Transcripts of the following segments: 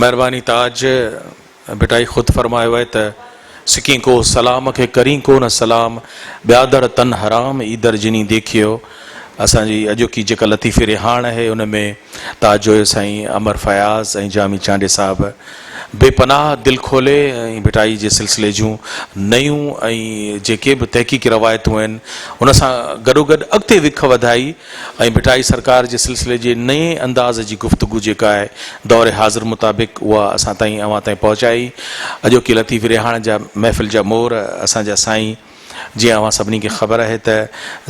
मेहरबानी ताज बेटाई ख़ुद फरमायो है त सिकी को सलाम के करी को न सलाम ब्यादर तन हराम ईदर जिनी देखियो। असांजी अॼोकी जेका लतीफ़ी रिहाण है उनमें ताज जो साईं अमर फयाज़ ऐं जामी चांडे साहब बेपनाह दिल खोले ऐं भिटाई जे सिलसिले जूं नयूं ऐं जेके बि तहक़ीक़ी रवायतूं आहिनि उन सां गॾोगॾु अॻिते विख वधाई ऐं भिटाई सरकार जे सिलसिले जे नए अंदाज़ जी गुफ़्तगू जेका आहे दौर हाज़िर मुताबिक़ उहा असां ताईं अवां ताईं पहुचाई। अॼोकी लतीफ़ी रिहाण जा महफ़िल जा मोर असांजा साईं जीअं अवां सभिनी खे ख़बर आहे त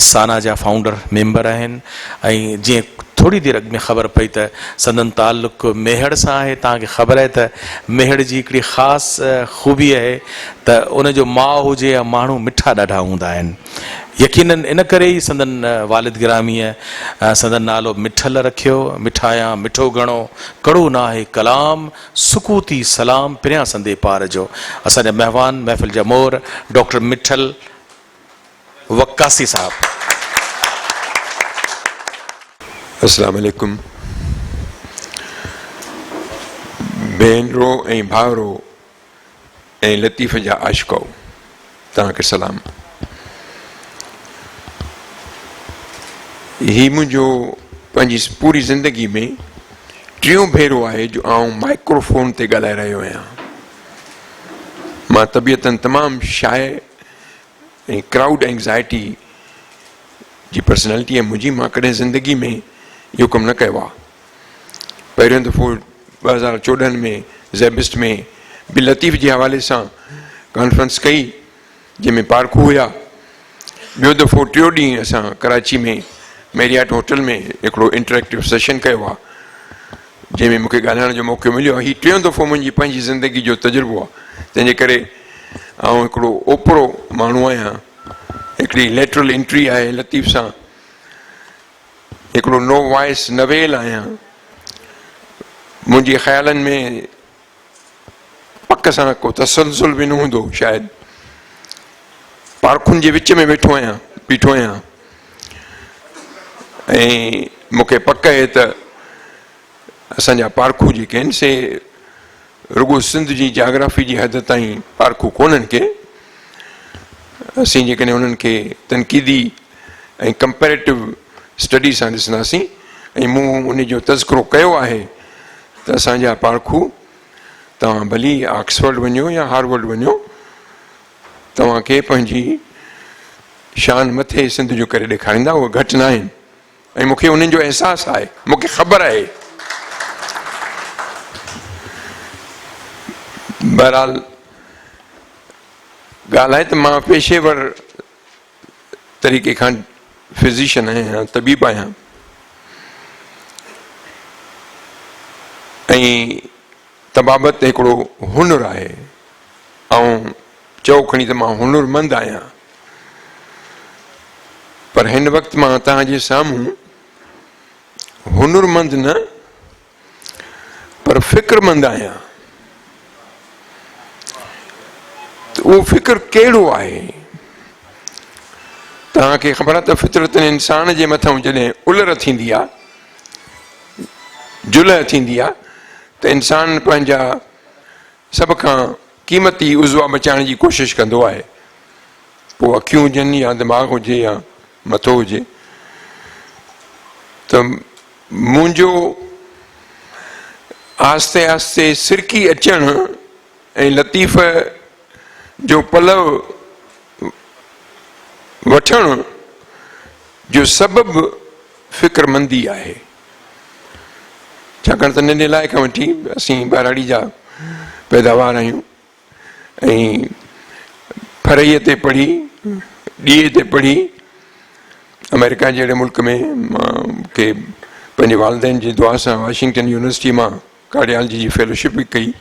साना जा फाउंडर मेंबर आहिनि ऐं जीअं थोड़ी देर अॻु में ख़बर पई त संदन ताल्लुक़ मेहड़ सां आहे। तव्हांखे ख़बर आहे त मेहड़ जी हिकिड़ी ख़ासि ख़ूबी आहे त उनजो माउ हुजे या माण्हू मिठा ॾाढा हूंदा आहिनि। यकीनन इन करे ई संदन वालिद गिरामीअ संदन नालो मिठल रखियो। मिठायां मिठो घणो कड़ो न आहे कलाम सुकूती सलाम पिरियां संदे पार जो। असांजा महिमान महफ़िल जा मोर डॉक्टर मिठल वक्कासी साहब। अस्सलाम वालेकुम। भेनरो ऐं भाउरो ऐं लतीफ़ जा आशिको तव्हांखे सलाम। ही मुंहिंजो पंहिंजी पूरी ज़िंदगी में टियों भेरो आहे जो आउं माइक्रोफोन ते ॻाल्हाए रहियो आहियां। मां तबियतन तमामु शाय ऐं क्राउड एंग्ज़ाइटी जी पर्सनैलिटी आहे मुंहिंजी। मां कॾहिं ज़िंदगी में इहो कमु न कयो आहे। पहिरियों दफ़ो 2014 में ज़ैबिस्ट में बि लतीफ़ जे हवाले सां कॉन्फ्रेंस कई जंहिंमें पार्खू हुया। ॿियो दफ़ो टियों ॾींहुं असां कराची में मैरियाट होटल में हिकिड़ो इंटरेक्टिव सेशन कयो आहे जंहिंमें मूंखे ॻाल्हाइण जो मौक़ो मिलियो आहे। हीउ टियों दफ़ो मुंहिंजी पंहिंजी ज़िंदगी जो तजुर्बो आहे। तंहिंजे करे आउं हिकिड़ो ओपरो माण्हू आहियां। हिकिड़ी लेटरल एंट्री आहे लतीफ़ सां। हिकिड़ो नो वॉइस नवेल आहियां। मुंहिंजे ख़्यालनि में पक सां को तसलसल बि न हूंदो शायदि। पार्खुनि जे विच में बीठो आहियां ऐं मूंखे पक आहे त असांजा पार्खू जेके आहिनि से रुगो सिंध जी जाग्राफी जी हद ताईं पार्खू कोन्हनि के। असीं जेकॾहिं उन्हनि खे तनक़ीदी ऐं कंपेरेटिव स्टडी सां ॾिसंदासीं ऐं मूं उन जो तज़किरो कयो आहे त असांजा पार्खू तव्हां भली ऑक्सफर्ड वञो या हार्वर्ड वञो तव्हांखे पंहिंजी शान मथे सिंध जो करे ॾेखारींदा। उहे घटि न आहिनि ऐं मूंखे उन्हनि जो अहसासु आहे। मूंखे ख़बर आहे। बहरहाल ॻाल्हि आहे त मां पेशेवर तरीक़े खां फिज़िशियन आहियां, तबीब आहियां ऐं तबाबत हिकिड़ो हुनुरु आहे। ऐं चओ खणी त मां हुनुरमंद आहियां। पर हिन वक़्तु मां तव्हांजे साम्हूं हुनुरमंद न पर फ़िक्रमंद आहियां। त उहो फ़िक्र कहिड़ो आहे? तव्हांखे ख़बर आहे त फितरतन इंसान जे मथां जॾहिं उलर थींदी आहे, जुलह थींदी आहे त इंसान पंहिंजा सभ खां क़ीमती उज़वा बचाइण जी कोशिशि कंदो आहे। पोइ अखियूं हुजनि या दिमाग़ हुजे या मथो हुजे। त मुंहिंजो आस्ते आस्ते सिरकी अचणु ऐं लतीफ़ जो पलव वठण जो सबबु फ़िक्रमंदी आहे। छाकाणि त नंढे लाइ खां वठी असीं ॿाराड़ी जा पैदावार आहियूं ऐं फरईअ ते पढ़ी ॾीए ते पढ़ी अमेरिका जहिड़े मुल्क में मूंखे पंहिंजे वालदेन जी दुआ सां वाशिंगटन यूनिवर्सिटी मां कार्डियोलॉजी जी फेलोशिप बि कई।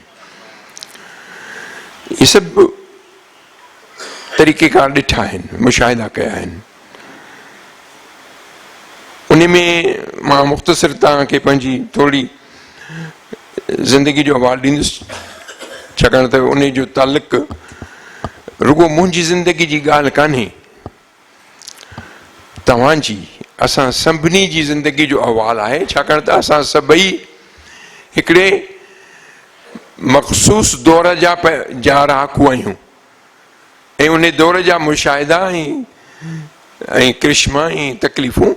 इहे सभु तरीक़ेकार ॾिठा आहिनि, मुशाहिदा कया आहिनि। उन में मां मुख़्तसिर तव्हांखे पंहिंजी थोरी ज़िंदगी जो हवालो ॾींदुसि छाकाणि त उन जो तालुक़ु रुगो मुंहिंजी ज़िंदगी जी ॻाल्हि कान्हे, तव्हांजी असां सभिनी जी ज़िंदगी जो अहवालु आहे। छाकाणि त असां सभई हिकिड़े मखसूस दौर जा रहाकू आहियूं ऐं उन दौर जा मुशाहिदा ऐं करिश्मा ऐं तकलीफ़ूं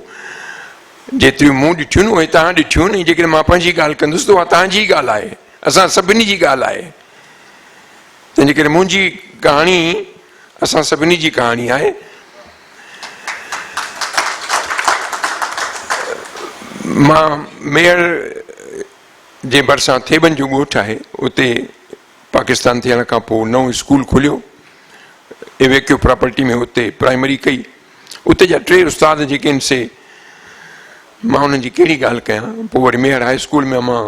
जेतिरियूं मूं ॾिठियूं उहे तव्हां ॾिठियूं ऐं जेकॾहिं मां पंहिंजी ॻाल्हि कंदुसि त उहा तव्हांजी ॻाल्हि आहे, असां सभिनी जी ॻाल्हि आहे। तंहिंजे करे मुंहिंजी कहाणी असां सभिनी जी कहाणी आहे। मां मेयर जे भरिसां थेबन जो ॻोठु आहे, उते पाकिस्तान थियण खां पोइ नओं स्कूल खुलियो, एवेक्यू प्रॉपर्टी में उते प्राइमरी कई। उते जा 3 उस्ताद जेके आहिनि से मां उन्हनि जी कहिड़ी ॻाल्हि कयां। पोइ वरी मेयर हाई स्कूल में मां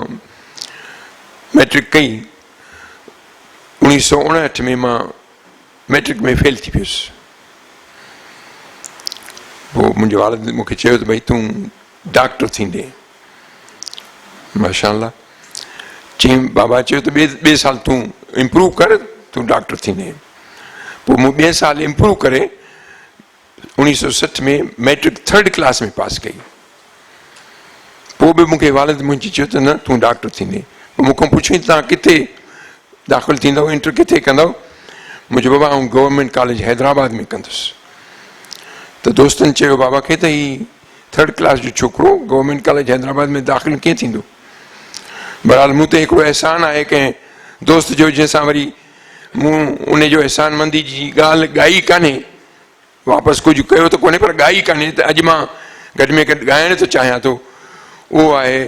मैट्रिक कई। 1959 में मां मैट्रिक में फेल थी वियुसि। पोइ मुंहिंजे वालिद मूंखे चयो त भई तूं डॉक्टर थींदे। माशाअल्लाह चई बाबा चयो त ॿिए साल तूं इम्प्रूव कर, तूं डॉक्टर थींदे। पोइ मूं ॿिए साल इम्प्रूव करे 1960 में मैट्रिक 3rd क्लास में पास कई। पोइ बि मूंखे वालिद मुंहिंजी चयो त न तूं डॉक्टर थींदे। पोइ मूंखां पुछियईं तव्हां किथे दाख़िल थींदव, इंटर किथे कंदव? मुंहिंजो बाबा आउं गवर्नमेंट कॉलेज हैदराबाद में कंदुसि। त दोस्तनि चयो बाबा खे त ही 3rd क्लास जो छोकिरो गवर्नमेंट कॉलेज हैदराबाद में दाख़िल कीअं थींदो? बहरहाल मूं ते हिकिड़ो अहसान आहे कंहिं दोस्त जो, जंहिंसां वरी मूं उन जो अहसानमंदी जी ॻाल्हि ॻाई कान्हे, वापसि कुझु कयो त कोन्हे पर ॻाई कान्हे, त अॼु मां गॾ में गॾु ॻाइण थो चाहियां थो। उहो आहे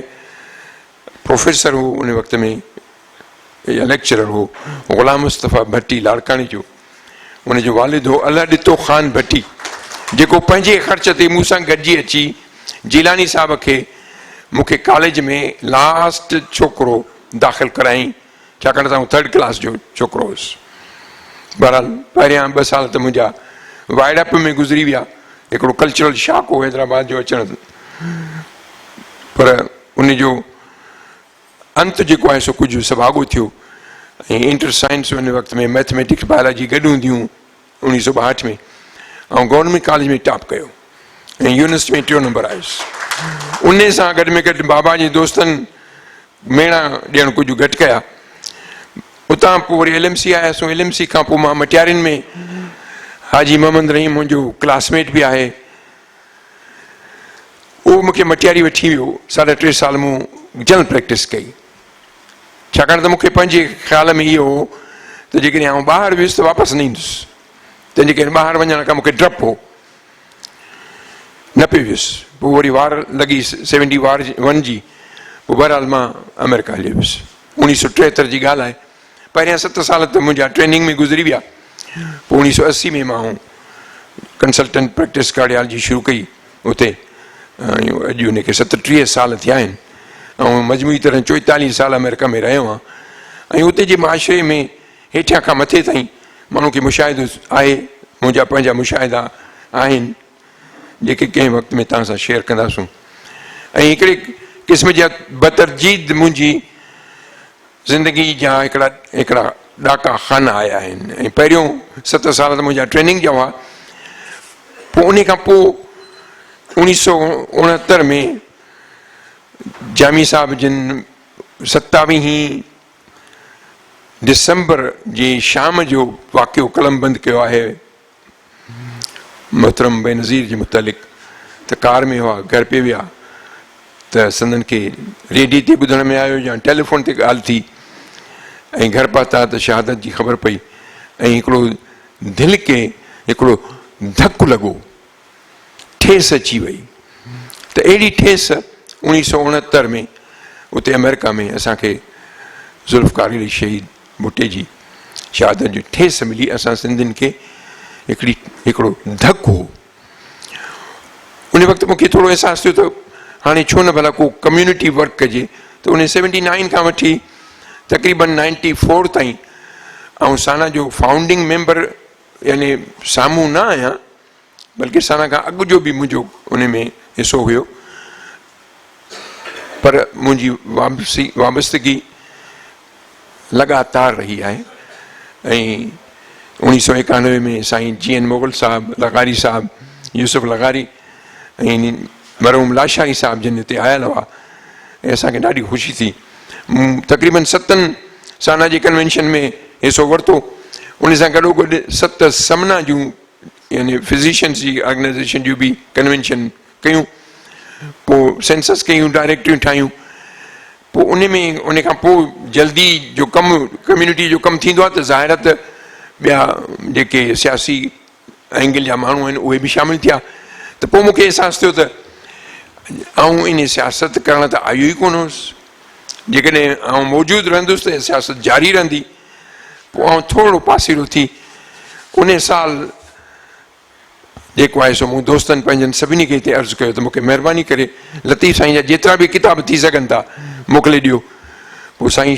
प्रोफेसर हो उन वक़्त में या लेक्चरर हो, ग़ुलाम मुस्तफ़ा भट्टी लाड़काणी जो। उनजो वालिद हो अल्लाह ॾितो ख़ान भट्टी, जेको पंहिंजे ख़र्च ते मूंसां गॾिजी अची जिलानी साहब खे मूंखे कॉलेज में लास्ट छोकिरो दाख़िल कराई, छाकाणि त आउं 3rd क्लास जो छोकिरो हुयुसि। बहरहाल पहिरियां 2 साल त मुंहिंजा वाइड़प में गुज़री विया। हिकिड़ो कल्चरल शॉक हो हैदराबाद जो अचण, पर उनजो अंत जेको आहे सो कुझु सभाॻो थियो। ऐं इंटर साइंस उन वक़्त में मैथमेटिक्स बायोलॉजी गॾु हूंदियूं 1962 में, ऐं गवर्नमेंट कॉलेज में टॉप कयो ऐं यूनिवर्सिटी में 3 नंबर आयुसि। उन सां गॾ में गॾु बाबा जे दोस्तनि मेणा ॾियणु कुझु घटि कया। उतां पोइ वरी LMC आयुसि। LMC खां पोइ मां मटियारियुनि में हाजी मोहम्मद रहीम मुंहिंजो क्लासमेट बि आहे, उहो मूंखे मटियारी वठी वियो। 3.5 साल मूं जनरल प्रैक्टिस कई, छाकाणि त मूंखे पंहिंजे ख़्याल में इहो हो त जेकॾहिं आउं ॿाहिरि वियुसि त वापसि न ईंदुसि। तंहिंजे करे ॿाहिरि वञण खां मूंखे डपु हो, न पियो वियुसि। पोइ वरी वार लॻी 71 जी। पोइ बहरहाल मां अमेरिका हली वियुसि। 1973 जी ॻाल्हि आहे। पहिरियां 7 साल त मुंहिंजा ट्रेनिंग में गुज़री विया। पोइ 1980 में मां कंसल्टेंट प्रैक्टिस कार्डियोलॉजी शुरू कई उते। अॼु उनखे 37 साल थिया आहिनि ऐं मजमूई तरह 44 साल अमेरिका में रहियो आहियां। ऐं उते जे माशरे में हेठियां खां मथे ताईं माण्हू खे मुशाहिदो आहे। मुंहिंजा पंहिंजा मुशाहिदा आहिनि जेके कंहिं वक़्त में तव्हां सां शेयर कंदासूं। ऐं हिकिड़े क़िस्म जा बतरजीद मुंहिंजी ज़िंदगी जा हिकिड़ा ॾाका खाना आया आहिनि। ऐं पहिरियों 7 साल त मुंहिंजा ट्रेनिंग जा हुआ। पोइ उन खां पोइ 1969 में जामी साहब जिन 27 दिसंबर जी शाम जो वाक़ियो कलम बंदि कयो आहे मोहतरम बेनज़ीर जे मुतालिक़, त कार में हुआ, घर पे विया त संदन खे रेडियो ते ॿुधण में आयो या टेलीफोन ते ॻाल्हि थी ऐं घर पहुता त शहादत जी ख़बर पई। ऐं हिकिड़ो दिलि खे हिकिड़ो धकु लॻो, ठेस अची वई। त अहिड़ी ठेस 1969 में उते अमेरिका में असांखे ज़ुल्फ़कार अली शहीद भुट्टे जी शहादत जी ठेस मिली। असां सिंधियुनि खे हिकिड़ो धकु हो। उन वक़्तु मूंखे थोरो अहसासु थियो त हाणे छो न भला को कम्यूनिटी वर्क कजे। त उन 79 खां वठी तक़रीबन 94 ताईं ऐं साना जो फाउंडिंग मेंबर, यानी साम्हूं न आहियां बल्कि साना खां अॻु जो बि मुंहिंजो उन में हिसो हुयो, पर मुंहिंजी वाबस्तगी लगातार रही आहे। ऐं 1991 में साईं GN मुग़ल साहब, लगारी साहब, यूसुफ लगारी ऐं मरहूम लाशाही साहब जिन हिते आयल हुआ ऐं असांखे ॾाढी ख़ुशी थी। तक़रीबन 7 साना जे कन्वेंशन में हिसो वरितो। उन सां गॾोगॾु 7 समना जूं यानी फिज़िशियन्स जी ऑर्गेनाइज़ेशन जूं बि कन्वेंशन कयूं, पोइ सेंसस कयूं, डायरेक्टरियूं ठाहियूं। पोइ उन खां पोइ जल्दी जो कमु कम्यूनिटी जो कमु थींदो आहे त ज़ाहिर आहे त ॿिया जेके सियासी एंगल जा माण्हू आहिनि उहे बि शामिलु थिया। त पोइ मूंखे अहसासु थियो त आउं इन सियासत करण त आयो ई कोन हुउसि। जेकॾहिं आउं मौजूदु रहंदुसि त सियासत जारी रहंदी। पोइ आउं थोरो पासीरो थी उन साल जेको आहे सो मूं दोस्तनि पंहिंजनि सभिनी खे हिते अर्ज़ु कयो त मूंखे महिरबानी करे लतीफ़ साईं जा जेतिरा बि किताब थी सघनि था मोकिले ॾियो। पोइ साईं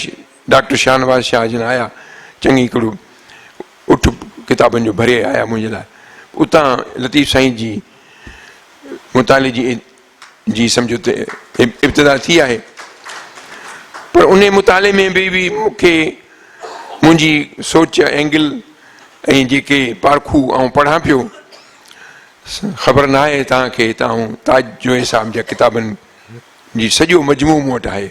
डॉक्टर शाहनवाज़ शाह जन आया, चङी हिकिड़ो उठ किताबनि जो भरे आया मुंहिंजे लाइ। उतां लतीफ़ साईं जी मुताले जी सम्झो त इब्तिदा थी आहे। पर उन मुताले में बि मूंखे मुंहिंजी सोच एंगल ऐं जेके पारखू ऐं पढ़ां पियो, ख़बर न आहे तव्हांखे त आउं ताज जोए साहब जा किताबनि जी सॼो मजमू मूं वटि आहे।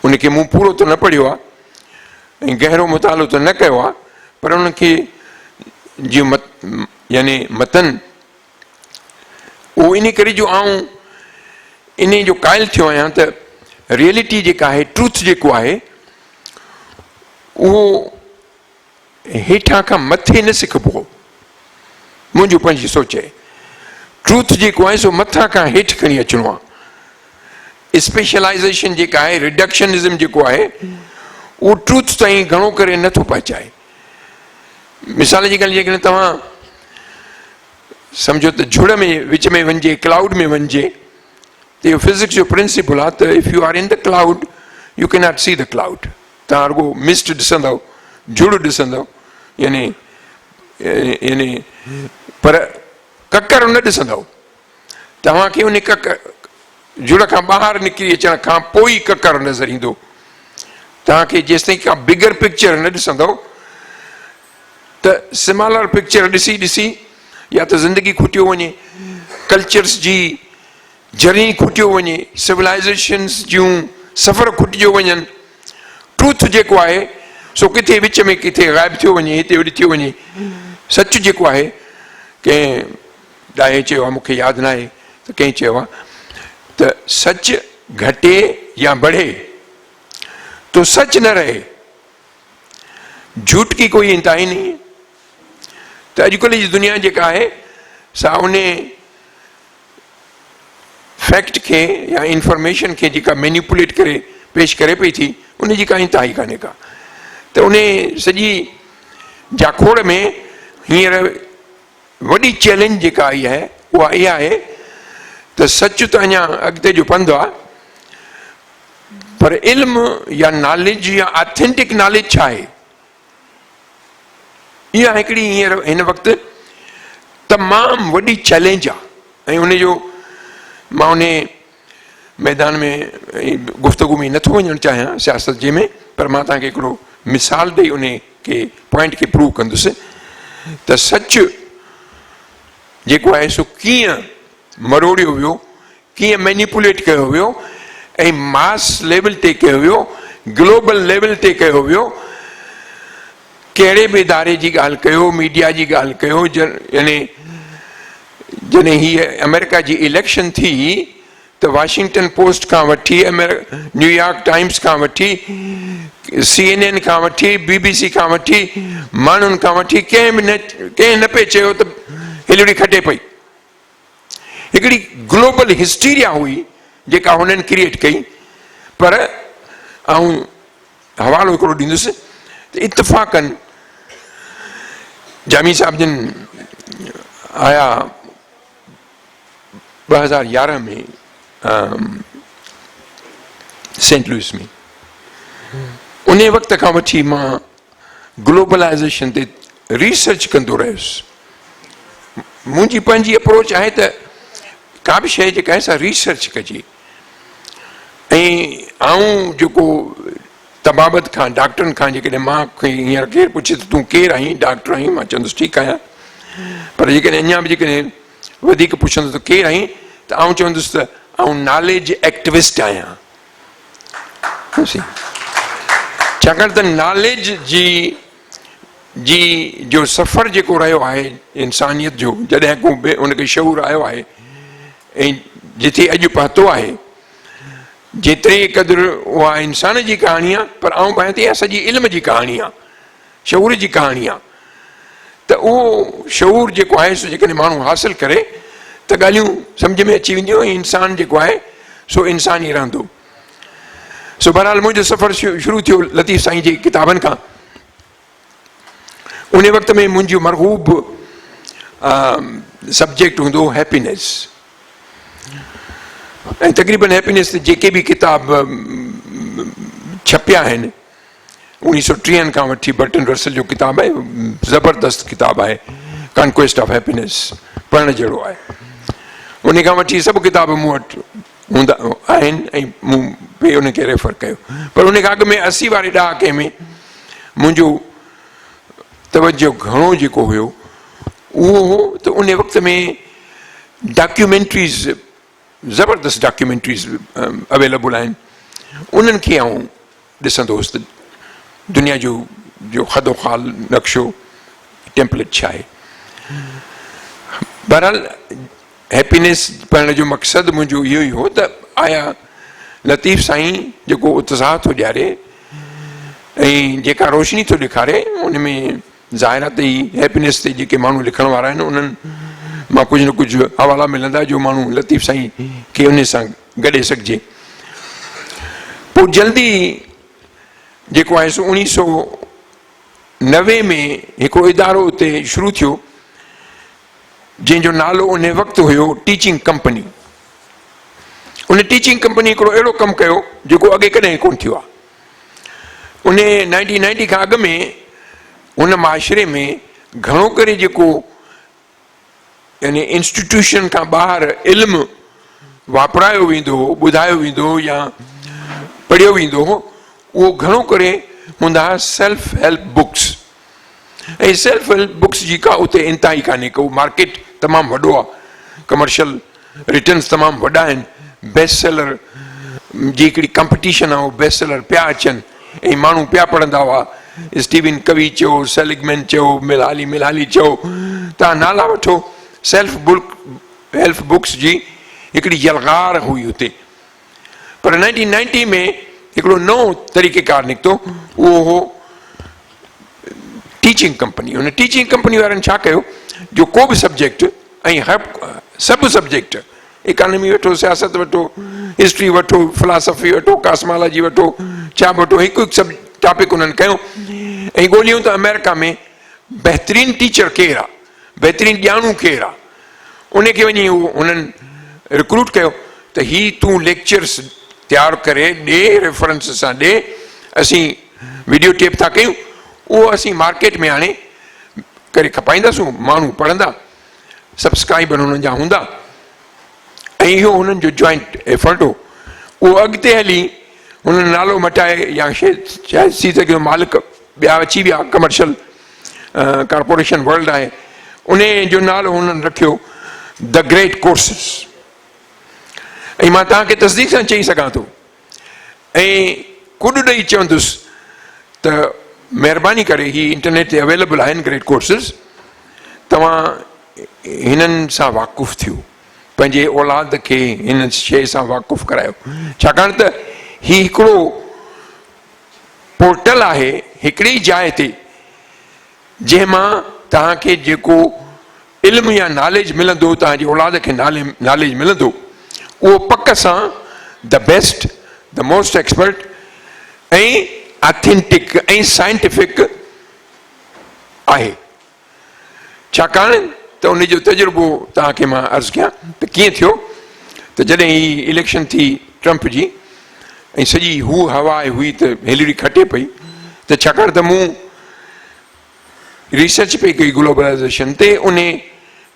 उनखे मूं पूरो त न पढ़ियो आहे ऐं गहरो मुतालो त न कयो आहे, पर उनखे जो यानी मतन उहो इन करे जो आउं इन जो क़ाइल थियो आहियां त रियलिटी जेका आहे, ट्रूथ जेको आहे उहो हेठां खां मथे न सिखबो। मुंहिंजो पंहिंजी सोच आहे ट्रूथ जेको आहे सो मथां खां हेठि खणी अचिणो आहे। स्पेशलाइज़ेशन जेका आहे, रिडक्शनिज़म जेको आहे उहो ट्रूथ ताईं घणो करे नथो पहुचाए। मिसाल जी ॻाल्हि, जेकॾहिं तव्हां सम्झो त झुड़ में विच में वञिजे, क्लाउड में वञिजे, त इहो फिज़िक्स जो प्रिंसिपल आहे त if U are in the cloud U can not see the cloud. तव्हां रुगो मिस्ट ॾिसंदव, झुड़ ॾिसंदव, यानी पर ककर न ॾिसंदव। तव्हांखे उन झुड़ खां ॿाहिरि निकिरी अचण खां पोइ ई ककर नज़र ईंदो। तव्हांखे जेसिताईं का बिगर पिक्चर न ॾिसंदव त सिमलर पिक्चर ॾिसी ॾिसी या त ज़िंदगी खुटियो वञे, कल्चर्स जी जर्नी खुटियो वञे, सिविलाइज़ेशन्स जूं सफ़र खुटिजो वञनि। ट्रूथ जेको आहे सो किथे विच में किथे ग़ाइबु थियो वञे, हिते होॾे थियो वञे। सच जेको आहे, कंहिं ॾाहे चयो आहे, मूंखे यादि न आहे त कंहिं चयो आहे त सच घटे या बढ़े तो सच न रहे, झूठ की कोई इंतहा नहीं है। तो अॼुकल्ह जी दुनिया जेका आहे सा उन फैक्ट खे या इंफॉर्मेशन खे जेका मैनिपुलेट करे पेश करे पई थी, उन जी का इंतहा ई कान्हे का। त उन सॼी जाखोड़ में हींअर वॾी चैलेंज जेका आई आहे उहा इहा आहे त सच त अञा अॻिते जो पंधु आहे, पर इल्मु या नॉलेज या ऑथेंटिक नॉलेज छा आहे, इहा हिकिड़ी हींअर हिन वक़्तु तमामु वॾी चैलेंज आहे। ऐं उनजो मां उन मैदान में गुफ़्तगू में नथो वञणु चाहियां सियासत जे में, पर मां तव्हांखे हिकिड़ो मिसाल ॾेई उन खे पॉइंट खे प्रूव कंदुसि त सच जेको आहे सो कीअं मरोड़ियो वियो, कीअं मैनिपुलेट कयो वियो ऐं मास लेवल ते कयो वियो, ग्लोबल लेवल ते कयो वियो। कहिड़े बि इदारे जी ॻाल्हि कयो, मीडिया जी ॻाल्हि कयो, यानी जॾहिं हीअ अमेरिका जी इलेक्शन थी त वाशिंगटन पोस्ट खां वठी, न्यूयॉर्क टाइम्स खां वठी, CNN खां वठी, BBC खां वठी, माण्हुनि खां वठी कंहिं न पिए चयो त हिलड़ी खटे पई। हिकिड़ी ग्लोबल हिस्टीरिया हुई जेका हुननि क्रिएट कई। पर आऊं हवालो हिकिड़ो ॾींदुसि त इत्तफ़ाक़न जामी साहब जन आया 2011 में सेंट लुइस में। उन वक़्त खां वठी मां ग्लोबलाइज़ेशन ते रिसर्च कंदो रहियुसि। मुंहिंजी पंहिंजी अप्रोच आहे त का बि शइ जेका आहे सा रिसर्च कजे। ऐं आऊं जेको तबाबत खां डॉक्टरनि खां जेकॾहिं मां हींअर केरु पुछे त तूं केरु आहीं, डॉक्टर आहीं, मां चवंदुसि ठीकु आहियां। पर जेकॾहिं अञा बि जेकॾहिं वधीक पुछंदो त केरु आहीं, त आऊं चवंदुसि त आऊं नॉलेज एक्टिविस्ट आहियां। छाकाणि त नॉलेज जी जो सफ़र जेको रहियो आहे इंसानियत जो, जॾहिं को उनखे शऊर आयो आहे ऐं जिथे अॼु पहुतो आहे, जेतिरे क़दुरु उहा इंसान जी कहाणी आहे, पर आउं पायां थी सॼी इल्म जी कहाणी आहे, शऊर जी कहाणी आहे। त उहो शऊर जेको आहे सो जेकॾहिं माण्हू हासिलु करे त ॻाल्हियूं सम्झ में अची वेंदियूं ऐं इंसान जेको आहे सो इंसान ई रहंदो। सो बहरहाल मुंहिंजो सफ़र शुरू थियो लतीफ़ साईं जे किताबनि खां। उन वक़्त में मुंहिंजो मरग़ूब सब्जेक्ट हूंदो हैप्पीनेस, ऐं तक़रीबन हैप्पीनेस ते जेके बि किताब छपिया आहिनि 1930 खां वठी बर्टन रसल जो किताब आहे, ज़बरदस्त किताब आहे कॉन्क्वेस्ट ऑफ हैप्पीनेस, पढ़ण जहिड़ो आहे। उन खां वठी सभु किताब मूं वटि हूंदा आहिनि ऐं मूं पे उनखे रेफर कयो। पर उन खां अॻु में 80 वारे ॾहाके में मुंहिंजो तवजो घणो जेको हुयो उहो हो त उन वक़्त में डॉक्यूमेंट्रीज़, ज़बरदस्त डॉक्यूमेंट्रीज़ अवेलेबल आहिनि, उन्हनि खे आउं ॾिसंदो हुउसि त दुनिया जो ख़दो ख़ाल नक्शो टेम्पलेट छा आहे। बहरहाल हैप्पीनेस पढ़ण जो मक़सदु मुंहिंजो इहो ई हो त आया लतीफ़ साईं जेको उत्साह थो ॾियारे ऐं जेका रोशनी थो ॾेखारे, उन में ज़ाहिर ते ई हैप्पीनेस ते जेके माण्हू लिखण वारा आहिनि उन्हनि मां कुझु न कुझु हवाला मिलंदा जो माण्हू लतीफ़ साईं खे उन सां गॾे सघिजे। पोइ जल्दी जेको आहे सो 1990 में हिकिड़ो इदारो उते शुरू थियो जंहिंजो नालो उन वक़्तु हुयो टीचिंग कंपनी। उन टीचिंग कंपनी हिकिड़ो अहिड़ो कमु कयो जेको अॻे कॾहिं कोन थियो आहे। उन 1990 खां अॻु में उन माशरे में घणो करे जेको यानी इंस्टीट्यूशन खां ॿाहिरि इल्मु वापरायो वेंदो हो, ॿुधायो वेंदो हो या पढ़ियो वेंदो हो, उहो घणो करे हूंदा हुआ सेल्फ हेल्प बुक्स। ऐं सेल्फ हेल्प बुक्स जी का उते इंतिहा कान्हे को, मार्केट तमामु वॾो आहे, कमर्शियल रिटर्न्स तमामु वॾा आहिनि, बेस्ट सेलर जी हिकिड़ी कॉम्पिटिशन आहे, उहो बेस्ट सेलर पिया अचनि ऐं माण्हू पिया पढ़ंदा हुआ। स्टीवन कवी चयो, सेलिगमैन चयो, मिलाली चयो, तव्हां नाला वठो, सेल्फ हेल्प बुक्स जी हिकिड़ी यलगार हुई हुते। पर 1990 में हिकिड़ो नओं तरीक़ेकार निकितो, उहो हो टीचिंग कंपनी। उन टीचिंग कंपनी वारनि छा कयो जो को बि सब्जेक्ट ऐं सभु सब्जेक्ट, इकोनॉमी वठो, सियासत वठो, हिस्ट्री वठो, फिलासफ़ी वठो, कॉस्मोलॉजी वठो, छा वठो, हिकु सभु टॉपिक उन्हनि कयो ऐं ॻोल्हियूं त अमेरिका में बहितरीनु टीचर केरु आहे, बहितरीनु ॼाणू केरु आहे, उनखे वञी उन्हनि रिक्रूट कयो त ही तूं लेक्चर्स तयारु करे ॾे, रेफरेंस सां ॾे, असीं वीडियो टेप था कयूं, उहो असीं मार्केट में हाणे करे खपाईंदासूं, माण्हू पढ़ंदा, सब्सक्राइबर हुननि जा हूंदा ऐं इहो हुननि जो जॉइंट एफर्ट हो। उहो अॻिते हली हुननि नालो मटाए या शायदि थी सघे मालिक ॿिया अची विया, कमर्शियल कॉर्पोरेशन वर्ल्ड आहे, उन जो नालो हुननि रखियो द ग्रेट कोर्सिस। ऐं मां तव्हांखे तस्दीक सां चई सघां थो ऐं कुॾ ॾेई चवंदुसि त महिरबानी करे ही इंटरनेट ते अवेलेबल आहिनि ग्रेट कोर्सिस, तव्हां हिननि सां वाक़ुफ़ु थियो, पंहिंजे औलाद खे हिन शइ सां वाक़ुफ़ु करायो, छाकाणि त ही हिकिड़ो पोर्टल आहे हिकिड़ी जाइ ते जंहिंमां तव्हांखे जेको इल्मु या नॉलेज मिलंदो, तव्हांजी औलाद खे नॉलेज मिलंदो, उहो पक सां the best, the most expert ऐं ऑथेंटिक ऐं साइंटिफिक आहे। छाकाणि त उनजो तजुर्बो तव्हांखे मां अर्ज़ु कयां त कीअं थियो त जॾहिं ही इलेक्शन थी ट्रंप जी ऐं सॼी हवा हुई त हिलरी खटे पई, त छाकाणि त मूं रिसर्च पई कई ग्लोबलाइज़ेशन ते, उन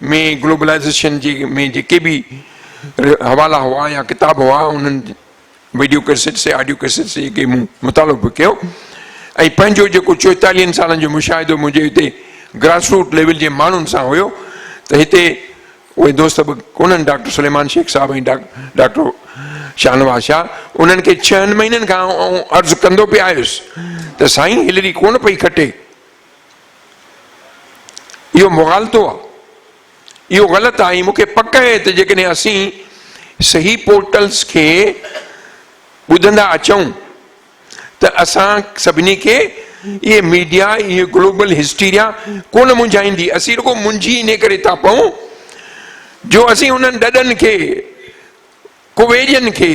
में ग्लोबलाइज़ेशन में जेके बि हवाला हुआ या किताब हुआ, उन्हनि वीडियो कैसेट से ऑडियो कैसेट से जेके मूं मुतालो बि कयो ऐं पंहिंजो जेको 44 सालनि जो मुशाहिदो मुंहिंजे हिते ग्रासरूट लेवल जे माण्हुनि सां हुयो त हिते उहे दोस्त बि कोन्हनि, डॉक्टर सुलेमान शेख साहब ऐं डॉक्टर शाहनवाज़ शाह, उन्हनि खे 6 महीननि खां अर्ज़ु कंदो पिया आयुसि त साईं हिलरी कोन पई खटे। इहो मुग़ालतो आहे, इहो ग़लति आहे। मूंखे पक आहे त जेकॾहिं असीं सही पोर्टल्स खे ॿुधंदा अचूं त असां सभिनी खे इहे मीडिया, इहे ग्लोबल हिस्टीरिया कोन मुंझाईंदी। असीं रुगो मुंझी इन करे था पऊं जो असीं उन्हनि ॾॾनि खे, कुवेरियनि खे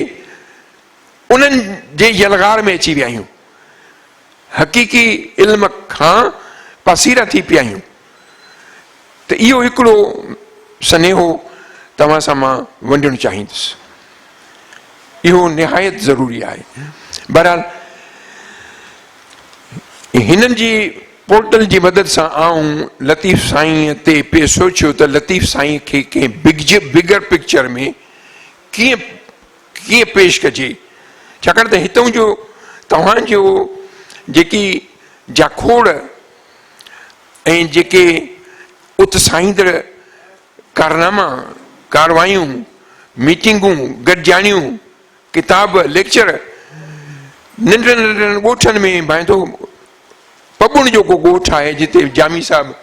उन्हनि जे यलगार में अची विया आहियूं, हक़ीक़ी इल्म खां पासीरा थी पिया आहियूं। त इहो हिकिड़ो सनेहो तव्हां सां मां वंडिणु चाहींदुसि, इहो निहायत ज़रूरी आहे। बहरहाल हिननि जी पोर्टल जी मदद सां आऊं लतीफ़ साईं ते पे सोचियो त लतीफ़ साईं खे कंहिं बिगर पिक्चर में कीअं पेश कजे, छाकाणि त हितां जो तव्हांजो जेकी जाखोड़ ऐं जेके उत्साहींदड़ कारनामा, कारवायूं, मीटिंगूं, गॾिजाणियूं, किताब, लेक्चर नंढड़नि नंढड़नि ॻोठनि में भाईंदो पबुण जो को ॻोठ आहे जिते जामी साहब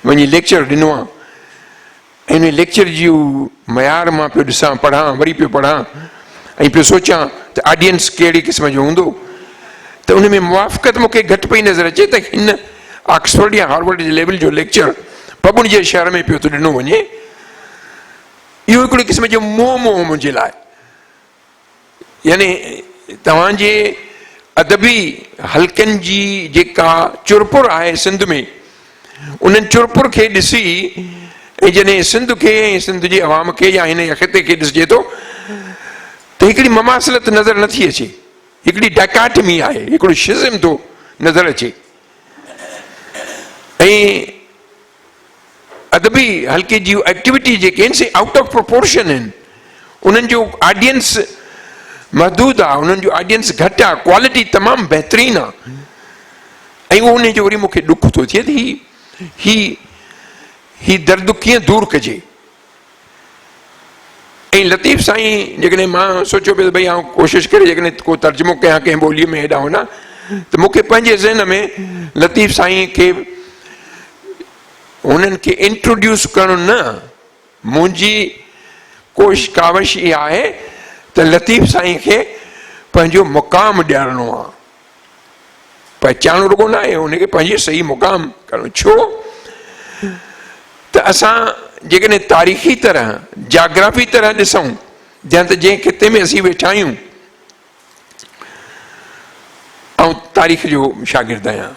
वञी लेक्चर ॾिनो आहे। ऐं उन लेक्चर जी मयार मां पियो ॾिसां, पढ़ां, वरी पियो पढ़ां ऐं पियो सोचां त ऑडियंस कहिड़े क़िस्म जो हूंदो। त उन में मुवाफ़क़त मूंखे घटि पई नज़र अचे त हिन ऑक्सफोर्ड या हार्वर्ड जे लेवल जो लेक्चर पबुण जे शहर में पियो थो ॾिनो वञे। इहो हिकिड़े क़िस्म जो मोह मुंहिंजे लाइ, यानी तव्हांजे अदबी हल्कनि जी जेका चुरपुर आहे सिंध में, उन्हनि चुरपुर खे ॾिसी ऐं जॾहिं सिंध खे ऐं सिंध जे अवाम खे या हिन ख़िते खे ॾिसजे थो त हिकिड़ी ममासिलत नज़र नथी अचे, हिकिड़ी डायकाटमी आहे, हिकिड़ो शिज़म थो नज़र अचे। ऐं अदबी हल्के जी एक्टिविटी जेके आहिनि से आउट ऑफ प्रोपोर्शन आहिनि, उन्हनि जो ऑडियंस महदूद आहे, उन्हनि जो ऑडियंस घटि आहे, क्वालिटी तमामु बहितरीनु आहे। ऐं उहो उन जो वरी मूंखे ॾुख थो थिए त ही दर्द कीअं दूरि कजे। ऐं लतीफ़ साईं जेकॾहिं मां सोचियो पियो त भई आउं कोशिशि करे जेकॾहिं को तर्जुमो कयां कंहिं ॿोलीअ में हेॾा होॾा, त मूंखे पंहिंजे ज़हन में लतीफ़ साईं खे उन्हनि खे इंट्रोड्यूस करणु न, मुंहिंजी कोशिश कावश इहा आहे त लतीफ़ साईं खे पंहिंजो मुक़ाम ॾियारणो आहे। पहचान रुगो न आहे, हुनखे पंहिंजी सही मुक़ाम करणो। छो त असां जेकॾहिं तारीख़ी तरह, जाग्राफी तरह ॾिसूं, या त जंहिं खिते में असीं वेठा आहियूं, ऐं तारीख़ जो शागिर्द आहियां,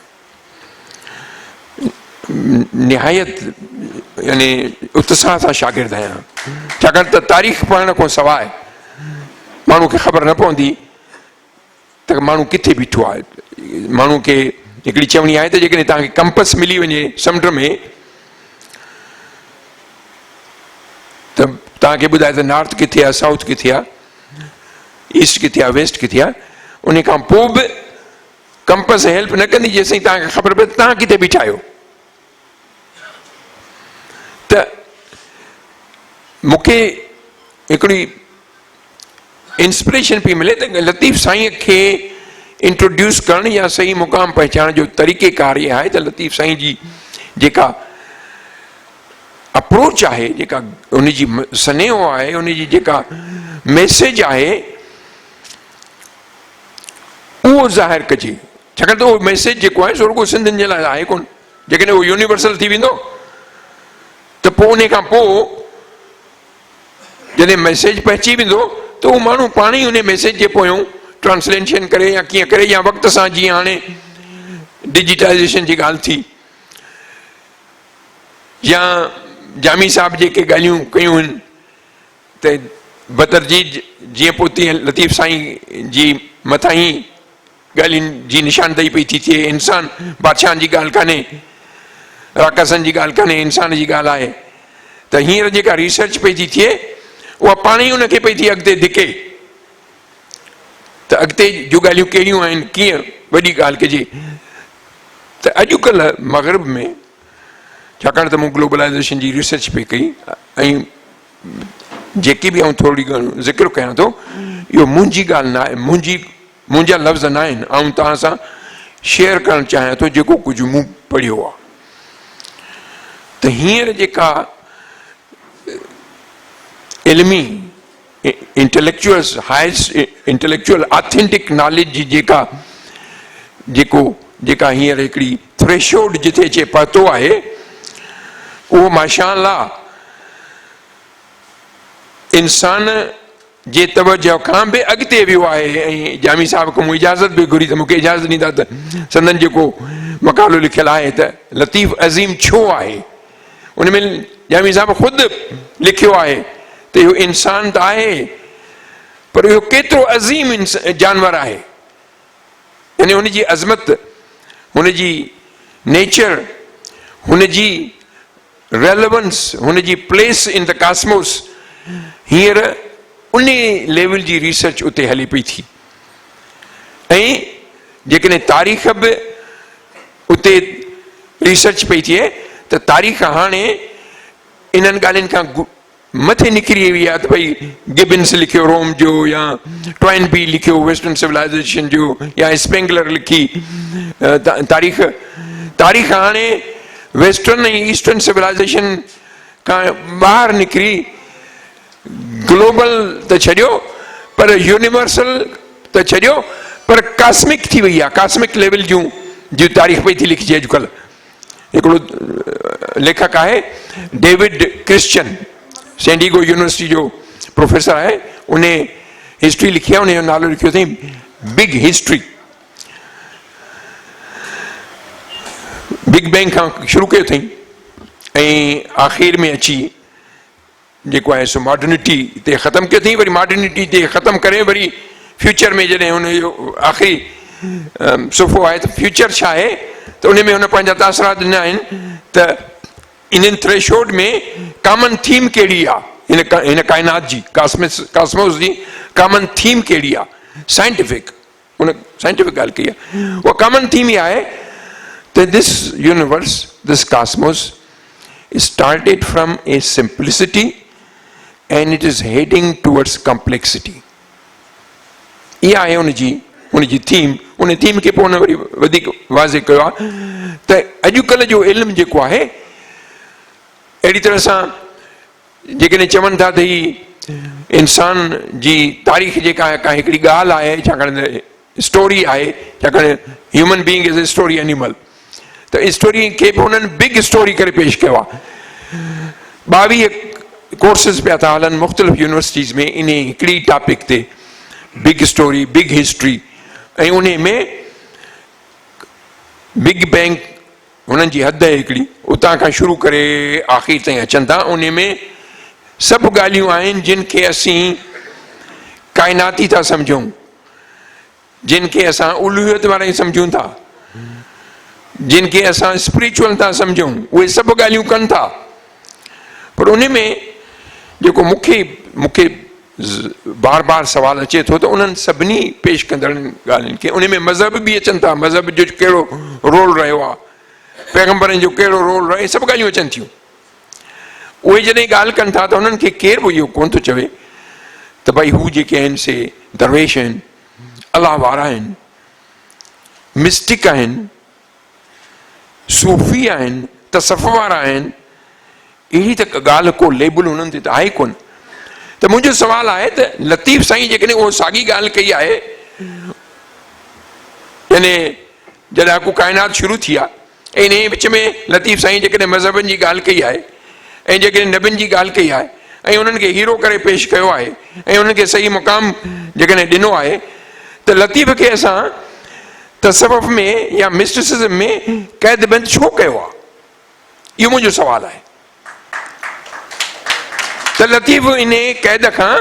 निहायत यानी उत्साह सां शागिर्द आहियां, छाकाणि त तारीख़ पढ़ण खां सवाइ माण्हू खे ख़बर न पवंदी त माण्हू किथे बीठो आहे। माण्हू खे हिकिड़ी चवणी आहे त जेकॾहिं तव्हांखे कंपस मिली वञे समुंड में त तव्हांखे ॿुधाए त नॉर्थ किथे आहे, साउथ किथे आहे, ईस्ट किथे आहे, वेस्ट किथे आहे। उन खां पोइ बि कंपस हेल्प न कंदी जेसिताईं तव्हांखे ख़बर पए तव्हां किथे बीठा आहियो। त मूंखे हिकिड़ी इंस्पिरेशन पई मिले त लतीफ़ साईं खे इंट्रोड्यूस करणु या सही मुक़ाम पहचान जो तरीक़ेकार इहा आहे त लतीफ़ साईं जी जेका अप्रोच आहे, जेका उनजी सनेहो आहे, उनजी जेका मैसेज आहे, उहो ज़ाहिर कजे। छाकाणि त उहो मैसेज जेको आहे सो रुगो सिंधियुनि जे लाइ आहे कोन। जेकॾहिं उहो यूनिवर्सल थी वेंदो त पोइ उन खां पोइ जॾहिं मैसेज पहुची वेंदो त उहो माण्हू पाण ई उन मैसेज जे पोयों ट्रांसलेशन करे या कीअं करे, या वक़्त सां जीअं हाणे डिजिटाइज़ेशन जी ॻाल्हि थी, या जामी साहब जेके ॻाल्हियूं कयूं आहिनि त बदरजी जीअं पोइ तीअं लतीफ़ साईं जी मथां ई ॻाल्हियुनि जी निशानदेही पई थी थिए। इंसान बादशाहनि जी ॻाल्हि कान्हे, राकसनि जी ॻाल्हि कान्हे, इंसान जी ॻाल्हि आहे। त हींअर जेका रिसर्च पई थी थिए उहा पाण ई उनखे पई थी अॻिते धिके त अॻिते जूं ॻाल्हियूं कहिड़ियूं आहिनि, कीअं वॾी ॻाल्हि कजे। त अॼुकल्ह मग़रब में, छाकाणि त मूं ग्लोबलाइज़ेशन जी रिसर्च पई कई ऐं जेकी बि आउं थोरी घणो ज़िक्र कयां थो, इहो मुंहिंजी ॻाल्हि न आहे, मुंहिंजा लफ़्ज़ न आहिनि। ऐं तव्हां सां शेयर करणु चाहियां थो जेको कुझु मूं पढ़ियो आहे। त हींअर जेका इल्मी इंटेलेक्चुअल्स इंटेलेक्चुअल ऑथेंटिक नॉलेज जी जेका हींअर हिकिड़ी थ्रेशोल्ड जिथे अचे पहुतो आहे, उहो माशाअल्लाह इंसान जे तवजो खां बि अॻिते वियो आहे। ऐं जामी साहिब खां मूं इजाज़त बि घुरी त मूंखे इजाज़त ॾींदा त संदन जेको मक़ालो लिखियलु आहे त लतीफ़ अज़ीम छो आहे, उन में जामी साहिब ख़ुदि लिखियो आहे त इहो इंसान त आहे पर इहो केतिरो अज़ीम जानवर आहे। यानी हुनजी अज़मत, हुनजी नेचर, हुनजी रेलेवेंस, हुनजी प्लेस इन द कॉस्मोस, हींअर उन लेवल जी रिसर्च उते हले पई थी। ऐं जेकॾहिं तारीख़ बि उते रिसर्च पई थिए त तारीख़ हाणे इन्हनि ॻाल्हियुनि खां मथे निकिरी वई आहे त भई गिबिन्स लिखियो रोम जो, या ट्वाइन बी लिखियो वेस्टर्न सिविलाइज़ेशन जो, या स्पेंगलर लिखी तारीख़ हाणे वेस्टर्न ऐं ईस्टर्न सिविलाइज़ेशन खां ॿाहिरि निकिरी ग्लोबल त छॾियो पर यूनिवर्सल त छॾियो पर कॉस्मिक थी वई आहे। कॉस्मिक लेवल जूं तारीख़ पई थी लिखिजे अॼुकल्ह। हिकिड़ो लेखक आहे डेविड क्रिश्चियन, सैंडिगो यूनिवर्सिटी जो प्रोफेसर आहे, उन हिस्ट्री लिखी आहे, उनजो नालो लिखियो अथई बिग हिस्ट्री। बिग बैंग खां शुरू कयो अथई ऐं आख़िर में अची जेको आहे सो मॉडर्निटी ते ख़तमु कयो अथई। वरी मॉडर्निटी ते ख़तमु करे वरी फ्यूचर में जॾहिं हुनजो आख़िरी सुफ़ो आहे त फ्यूचर छा आहे, त उन में हुन पंहिंजा तासरात ॾिना आहिनि त इन्हनि थ्रेशोल्ड में कॉमन थीम कहिड़ी आहे, हिन काइनात जी कॉस्मोस जी कॉमन थीम कहिड़ी आहे। साइंटिफिक हुन साइंटिफिक ॻाल्हि कई आहे। उहा कॉमन थीम इहा आहे त this universe, this Cosmos started from a simplicity and it is heading towards complexity. इहा आहे हुनजी थीम। उन थीम खे पोइ हुन वरी वधीक वाज़े कयो आहे त अॼुकल्ह जो इल्मु जेको आहे अहिड़ी तरह सां जेकॾहिं चवनि था त ही इंसान जी तारीख़ जेका आहे का हिकिड़ी ॻाल्हि आहे, छाकाणि स्टोरी आहे, छाकाणि human being is a story animal, त स्टोरी खे बि हुननि बिग स्टोरी करे पेश कयो आहे। 22 कोर्सिस पिया था हलनि मुख़्तलिफ़ यूनिवर्सिटीज़ में इन हिकिड़ी टॉपिक ते, बिग स्टोरी, बिग हिस्ट्री। ऐं उन में बिग बैंग हुननि जी हद आहे हिकिड़ी, उतां खां शुरू करे आख़िर ताईं अचनि था। उन में सभु ॻाल्हियूं आहिनि जिन खे असीं काइनाती था सम्झूं, जिन खे असां उलूहियत वारा ई सम्झूं था, जिन खे असां स्पिरिचुअल था सम्झूं, उहे सभु ॻाल्हियूं कनि था। पर उन में जेको मूंखे बार बार सवाल अचे थो त उन्हनि सभिनी पेश कंदड़ ॻाल्हियुनि खे उन में मज़हब बि अचनि था, मज़हब जो कहिड़ो रोल रहियो आहे, पैगम्बरनि जो कहिड़ो रोल रहियो, सभु ॻाल्हियूं अचनि थियूं। उहे जॾहिं ॻाल्हि कनि था त उन्हनि खे केर बि इहो कोन थो चवे त भई हू जेके आहिनि से दरवेश आहिनि, अलाह वारा आहिनि, मिस्टिक आहिनि, सूफ़ी आहिनि, तसफ़ वारा आहिनि। अहिड़ी त ॻाल्हि को लेबल हुननि ते त आहे कोन। त मुंहिंजो सुवालु आहे त लतीफ़ साईं जेकॾहिं उहो साॻी ॻाल्हि कई आहे, यानी जॾहिं को काइनात शुरू थी आहे, ऐं इन विच में लतीफ़ साईं जेकॾहिं मज़हबनि जी ॻाल्हि कई आहे ऐं जेकॾहिं नबियुनि जी ॻाल्हि कई आहे ऐं उन्हनि खे हीरो करे पेश कयो आहे ऐं उन्हनि खे सही मुक़ाम जेकॾहिं ॾिनो आहे, त लतीफ़ खे असां तसव्वुफ़ में या मिस्टिसिज़म में क़ैदबंद छो कयो आहे? इहो मुंहिंजो सुवालु आहे। त लतीफ़ इन क़ैद खां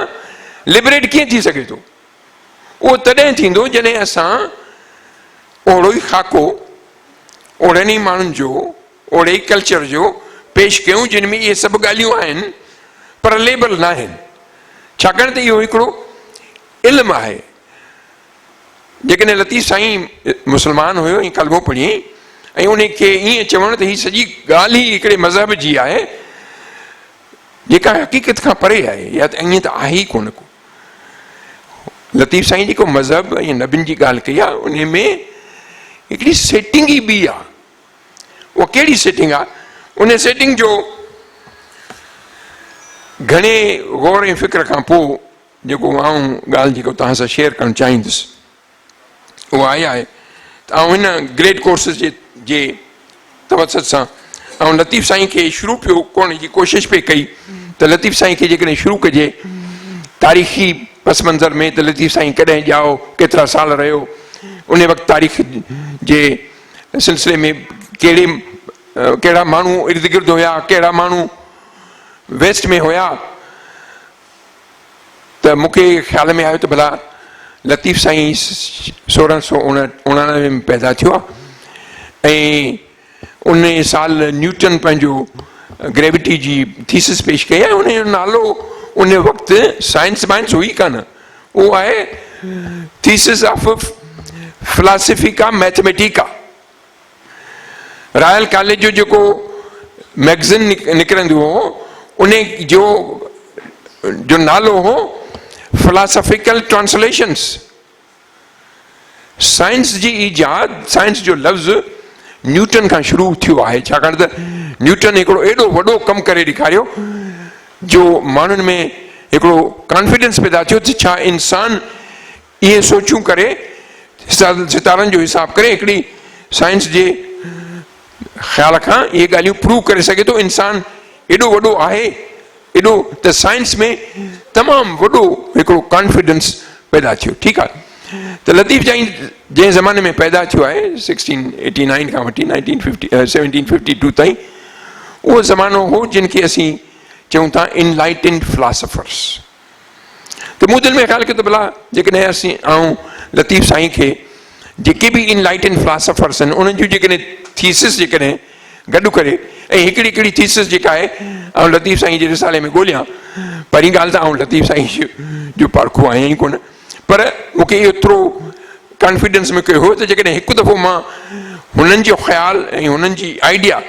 लिबरेट कीअं थी सघे थो? उहो तॾहिं थींदो जॾहिं असां ओड़ो ई खाको ओड़नि ई माण्हुनि जो, ओड़े ई कल्चर जो पेश कयूं जिन में इहे सभु ॻाल्हियूं आहिनि पर लेबल न आहिनि। छाकाणि त इहो हिकिड़ो इल्मु आहे। जेकॾहिं लतीफ़ साईं मुस्लमान हुयो ऐं कलमो पढ़ी ऐं उन खे ईअं चवणु त हीअ सॼी ॻाल्हि ई हिकिड़े मज़हब जी आहे जेका हक़ीक़त खां परे आहे, या त ईअं त आहे ई कोन को। लतीफ़ साईं जेको मज़हब ऐं नबियुनि जी ॻाल्हि कई आहे उन में हिकिड़ी सेटिंग ई ॿी आहे। उहा कहिड़ी सेटिंग आहे? उन सेटिंग जो घणे गौर ऐं फ़िक्र खां पोइ जेको आऊं ॻाल्हि जेको तव्हां सां शेयर करणु चाहींदुसि उहा आहे त आउं हिन ग्रेड कोर्सिस जे तवसत सां ऐं लतीफ़ साईं खे शुरू पियो करण जी कोशिशि पई कई त लतीफ़ साईं खे जेकॾहिं शुरू कजे तारीख़ी पस मंज़र में त लतीफ़ साईं कॾहिं ॼाओ, केतिरा साल रहियो, उन वक़्तु तारीख़ जे सिलसिले में कहिड़ा माण्हू इर्द गिर्द हुया, कहिड़ा माण्हू वेस्ट में हुया, त मूंखे ख़्याल में आयो त भला लतीफ़ साईं 1689 में पैदा थियो आहे ऐं उन साल न्यूटन पंहिंजो ग्रेविटी जी थीसिस पेश कई आहे। उन जो नालो उन वक़्तु साइंस वाइंस हुई कान, उहो आहे thesis of Philosophica Mathematica. Royal College जो जेको मैगज़ीन निकिरंदो हो उन जो नालो हो फिलासफिकल ट्रांसलेशंस। साइंस जी ईजाद, साइंस जो लफ़्ज़ न्यूटन खां शुरू थियो आहे, छाकाणि त न्यूटन हिकिड़ो एॾो वॾो कमु करे ॾेखारियो जो माण्हुनि में हिकिड़ो कॉन्फिडेंस पैदा थियो त छा इंसान इहे सोचूं करे सितारनि जो हिसाब करे हिकिड़ी साइंस जे ख़्याल खां इहे ॻाल्हियूं प्रूव करे सघे थो। इंसान एॾो वॾो आहे, एॾो त साइंस में तमामु वॾो हिकिड़ो कॉन्फिडेंस पैदा थियो। ठीकु आहे, त लतीफ़ साईं जंहिं ज़माने में पैदा थियो आहे 1689 खां वठी 1752 ताईं, उहो ज़मानो हो जिन खे असीं चऊं था इनलाइटेंड फिलासफर्स। त मूं दिलि में ख़्यालु कयो त भला जेकॾहिं असीं लतीफ़ साईं खे जेके बि इनलाइटेंड फिलासफर्स आहिनि उन्हनि जूं जेकॾहिं थीसिस जेकॾहिं गॾु करे ऐं हिकिड़ी हिकिड़ी थीसिस जेका आहे ऐं लतीफ़ साईं जे रिसाले में ॻोल्हियां। पहिरीं ॻाल्हि त लतीफ़ साईं जो पारखो आहियां ई कोन, पर मूंखे इहो एतिरो कॉन्फिडेंस में कयो हो त जेकॾहिं हिकु दफ़ो मां हुननि जो ख़्यालु ऐं हुननि जी आइडिया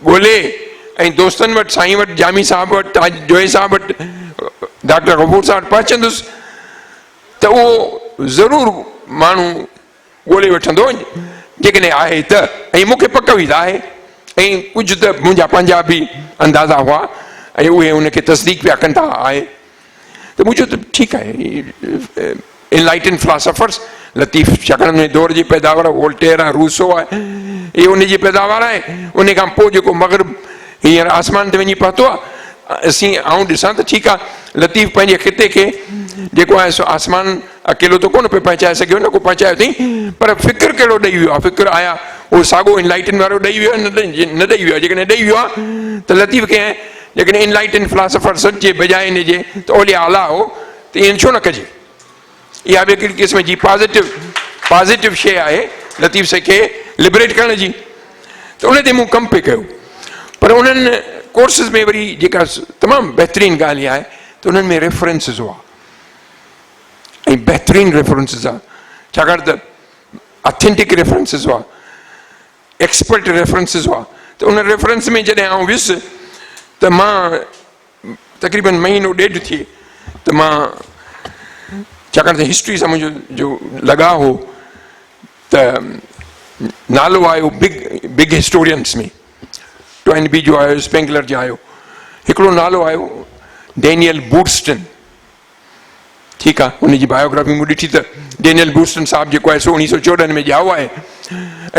ॻोल्हे ऐं दोस्तनि वटि, साईं वटि, जामी साहब वटि, ताज जोए साहब वटि, डॉक्टर गफूर साहब वटि पहुचंदुसि त उहो ज़रूरु माण्हू ॻोल्हे वठंदो जेकॾहिं आहे त। ऐं मूंखे पक हुई त आहे, ऐं कुझु त मुंहिंजा पंहिंजा बि अंदाज़ा हुआ ऐं उहे उनखे तस्दीक पिया कनि था आहे। त मुंहिंजो त ठीकु आहे, इनलाइटेंड फिलासफर्स लतीफ़ छाकाणि में दौर जी पैदावार वोल्टेयर आहे, रूसो आहे, इहे उन जी पैदावार आहे। उन खां पोइ जेको मग़रिब हींअर आसमान ते वञी पहुतो आहे, ॾिसां त ठीकु आहे, लतीफ़ पंहिंजे ख़िते खे जेको आहे सो आसमान अकेलो त कोन पियो पहुचाए सघियो, न को पहुचायो अथई, पर फ़िक्र कहिड़ो ॾेई वियो आहे, फ़िक्र आया उहो साॻियो इनलाइटेंड वारो ॾेई वियो आहे, न ॾेई वियो आहे। जेकॾहिं ॾेई वियो आहे त लतीफ़ खे जेकॾहिं इनलाइटेंड फिलासफर सॾिजे बजाए इन जे त ओलिया आला हो त ईअं छो न कजे। इहा बि हिकिड़ी क़िस्म जी पॉज़िटिव शइ आहे लतीफ़ साईं खे लिबरेट करण जी। त उन ते मूं कमु पे कयो, पर उन्हनि कोर्सिस में वरी जेका तमामु बहितरीनु ॻाल्हि आहे त उन्हनि में रेफरेंसिस हुआ ऐं बहितरीनु रेफरेंसिस आहे, छाकाणि त ऑथेंटिक रेफरेंसिस हुआ, एक्सपर्ट रेफरेंसिस हुआ। त उन रेफरेंस में जॾहिं आउं वियुसि त मां तक़रीबन महीनो ॾेढ थिए त मां, छाकाणि त हिस्ट्री सां मुंहिंजो जो लॻाउ हो त नालो आयो बिग हिस्टोरियंस में, टॉइनबी जो आयो, स्पेंगलर जो आयो, हिकिड़ो नालो आयो डेनियल बूटस्टन। ठीकु आहे, हुनजी बायोग्राफी मूं ॾिठी त डेनियल बूटस्टन साहब जेको आहे सो 1914 में ॼाओ आहे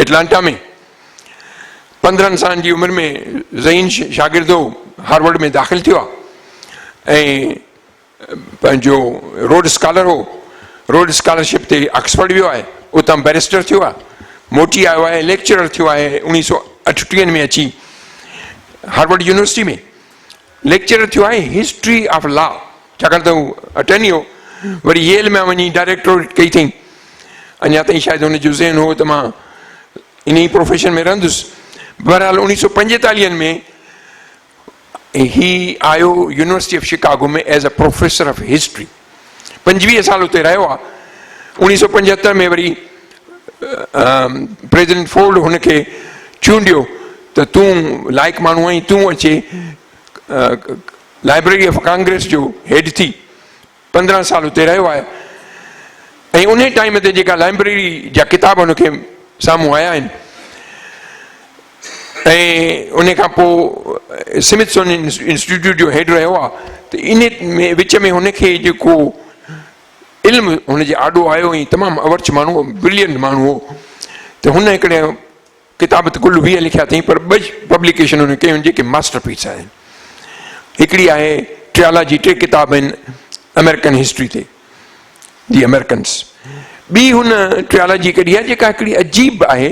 एटलांटा में। 15 साल जी उमिरि में ज़हीन शागिर्द हो, हार्वर्ड में दाख़िल थियो आहे ऐं पंहिंजो रोड स्कॉलर हो, रोड स्कॉलरशिप ते ऑक्सफर्ड वियो आहे, उतां बैरिस्टर थियो आहे, मोटी आयो आहे, लेक्चरर थियो आहे 1938 में अची हार्वर्ड यूनिवर्सिटी में लेक्चरर थियो आहे हिस्ट्री ऑफ लॉ, छाकाणि त हू अटर्नी हो। वरी येल में वञी डायरेक्टोरेट कई अथई, अञा ताईं शायदि हुनजो ज़हन हो त मां इन ई प्रोफेशन में रहंदुसि। बहरहाल 1945 में ही आयो यूनिवर्सिटी ऑफ शिकागो में as a professor of history, 25 साल उते रहियो आहे। 1975 में वरी प्रेसिडेंट फोर्ड हुनखे चूंडियो त तूं लाइक़ माण्हू आहीं, तूं अचे लाइब्रेरी ऑफ कांग्रेस जो हेड थी। 15 साल उते रहियो आहे ऐं उन टाइम ते जेका लाइब्रेरी जा किताब उनखे साम्हूं आया आहिनि ऐं उन खां पोइ स्मिथसोनियन इंस्टीट्यूट जो हेड रहियो आहे त इन में विच में हुनखे जेको इल्मु हुनजे आॾो आयो ऐं तमामु अवर्च माण्हू ब्रिलियंट माण्हू हो त हुन हिकिड़े किताब त कुल 20 लिखिया अथई पर 2 पब्लिकेशन हुन कयूं जेके मास्टरपीस आहिनि। हिकिड़ी आहे ट्रियोलॉजी 3 किताब आहिनि अमेरिकन हिस्ट्री ते दी अमेरिकन्स। ॿी हुन ट्रियोलॉजी कढी आहे जेका हिकिड़ी अजीब आहे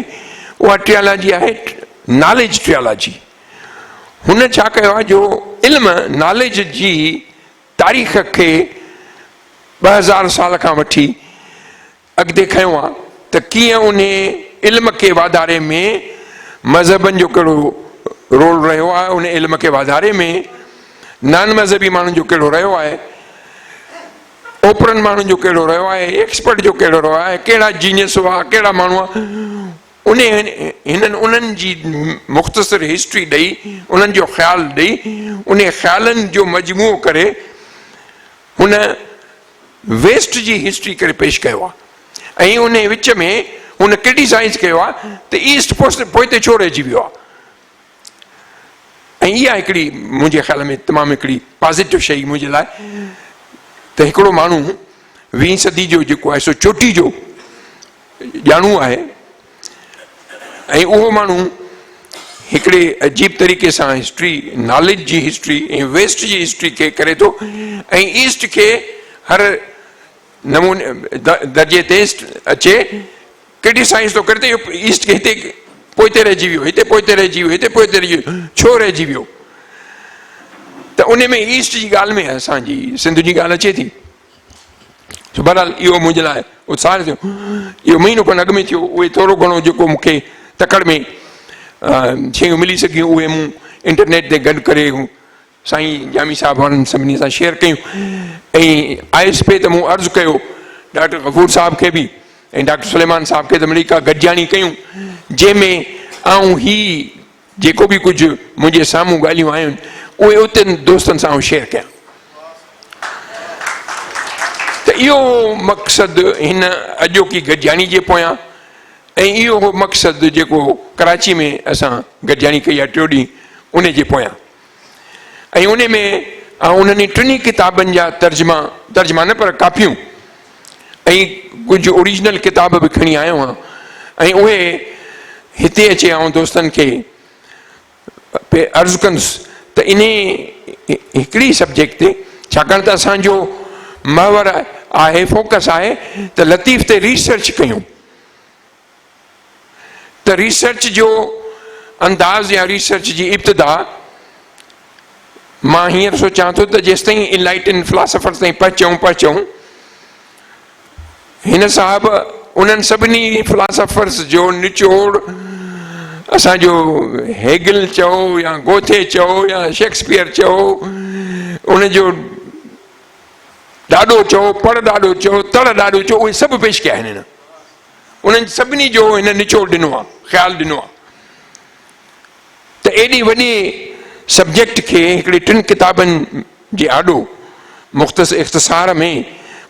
उहा ट्रियोलॉजी आहे नॉलेज ट्रियोलॉजी। हुन छा कयो आहे जो इल्म नॉलेज जी तारीख़ खे 2000 साल खां वठी अॻिते खयो आहे त कीअं उन इल्म खे वाधारे में मज़हबनि जो कहिड़ो रोल रहियो आहे, उन इल्म खे वाधारे में नान मज़हबी माण्हुनि जो कहिड़ो रहियो आहे, ओपरनि माण्हुनि जो कहिड़ो रहियो आहे, एक्सपर्ट जो कहिड़ो रहियो आहे, कहिड़ा जीनियस हुआ, कहिड़ा माण्हू आहे, उन्हनि जी मुख़्तसिर हिस्ट्री ॾेई उन्हनि जो ख़्यालु ॾेई उन ख़्यालनि जो मजमूओ करे हुन वेस्ट जी हिस्ट्री करे पेश कयो आहे ऐं उन विच में हुन क्रिटिसाइज़ कयो आहे त ईस्ट पोइते छो रहिजी वियो आहे। ऐं इहा हिकिड़ी मुंहिंजे ख़्याल में तमामु हिकिड़ी पॉज़िटिव शइ मुंहिंजे लाइ त हिकिड़ो माण्हू 20वीं सदी जो जेको आहे सो चोटी जो ॼाणू आहे ऐं उहो माण्हू हिकिड़े अजीब तरीक़े सां हिस्ट्री नॉलेज जी हिस्ट्री ऐं वेस्ट जी हिस्ट्री खे करे थो ऐं ईस्ट खे हर नमूने दर्जे ते अचे क्रिटिसाइज़ थो करे त इहो ईस्ट खे हिते पोइते रहिजी वियो, हिते पोइते रहिजी वियो, हिते पोइते रहिजी वियो, छो रहिजी वियो। त उन में ईस्ट जी ॻाल्हि में असांजी सिंध जी ॻाल्हि अचे थी। बहरहाल इहो मुंहिंजे लाइ उत्साह थियो। इहो महीनो खनि अॻु में थियो, उहे थोरो घणो जेको मूंखे तकड़ में शयूं मिली सघियूं उहे मूं इंटरनेट ते गॾु करे साईं जामी साहिब वारनि सभिनी सां शेयर कयूं ऐं आयुसि पे त मूं अर्ज़ु कयो डॉक्टर गफ़ूर साहिब खे बि ऐं डॉक्टर सुलेमान साहिब खे त मलिका गॾिजाणी कयूं जंहिंमें आऊं ही जेको बि कुझु मुंहिंजे साम्हूं ॻाल्हियूं आयूं उहे उते दोस्तनि सां शेयर कयां। त इहो मक़सदु हिन अॼोकी गॾिजाणी जे पोयां ऐं इहो मक़सदु जेको कराची में असां गॾिजाणी कई आहे 3 ॾींहं उन जे पोयां ऐं उन में उन्हनि 3 किताबनि जा तर्जुमा न पर कापियूं ऐं कुझु ओरिजिनल किताब बि खणी आयो आहियां ऐं उहे हिते अचे ऐं दोस्तनि खे अर्ज़ु कंदुसि त इन हिकिड़ी सब्जेक्ट ते छाकाणि त असांजो महवर आहे फोकस आहे त लतीफ़ ते रिसर्च कयूं त रिसर्च जो अंदाज़ या रिसर्च जी इब्तिदा मां हींअर सोचां थो त जेसि ताईं इनलाइटन फिलासफर्स ताईं पहुचूं हिन साहिब उन्हनि सभिनी फिलासफर्स जो निचोड़ असांजो हेगल चओ या गोथे चओ या शेक्सपियर चओ उनजो ॾाढो चओ पढ़ ॾाढो चओ तड़ ॾाढो चओ उहे सभु पेश कया आहिनि उन्हनि सभिनी जो हिन निचोड़ ॾिनो आहे ख़्यालु ॾिनो आहे त एॾी वॾी सब्जेक्ट खे हिकिड़े 3 किताबनि जे आॾो मुख़्तसिर इख़्तिसार में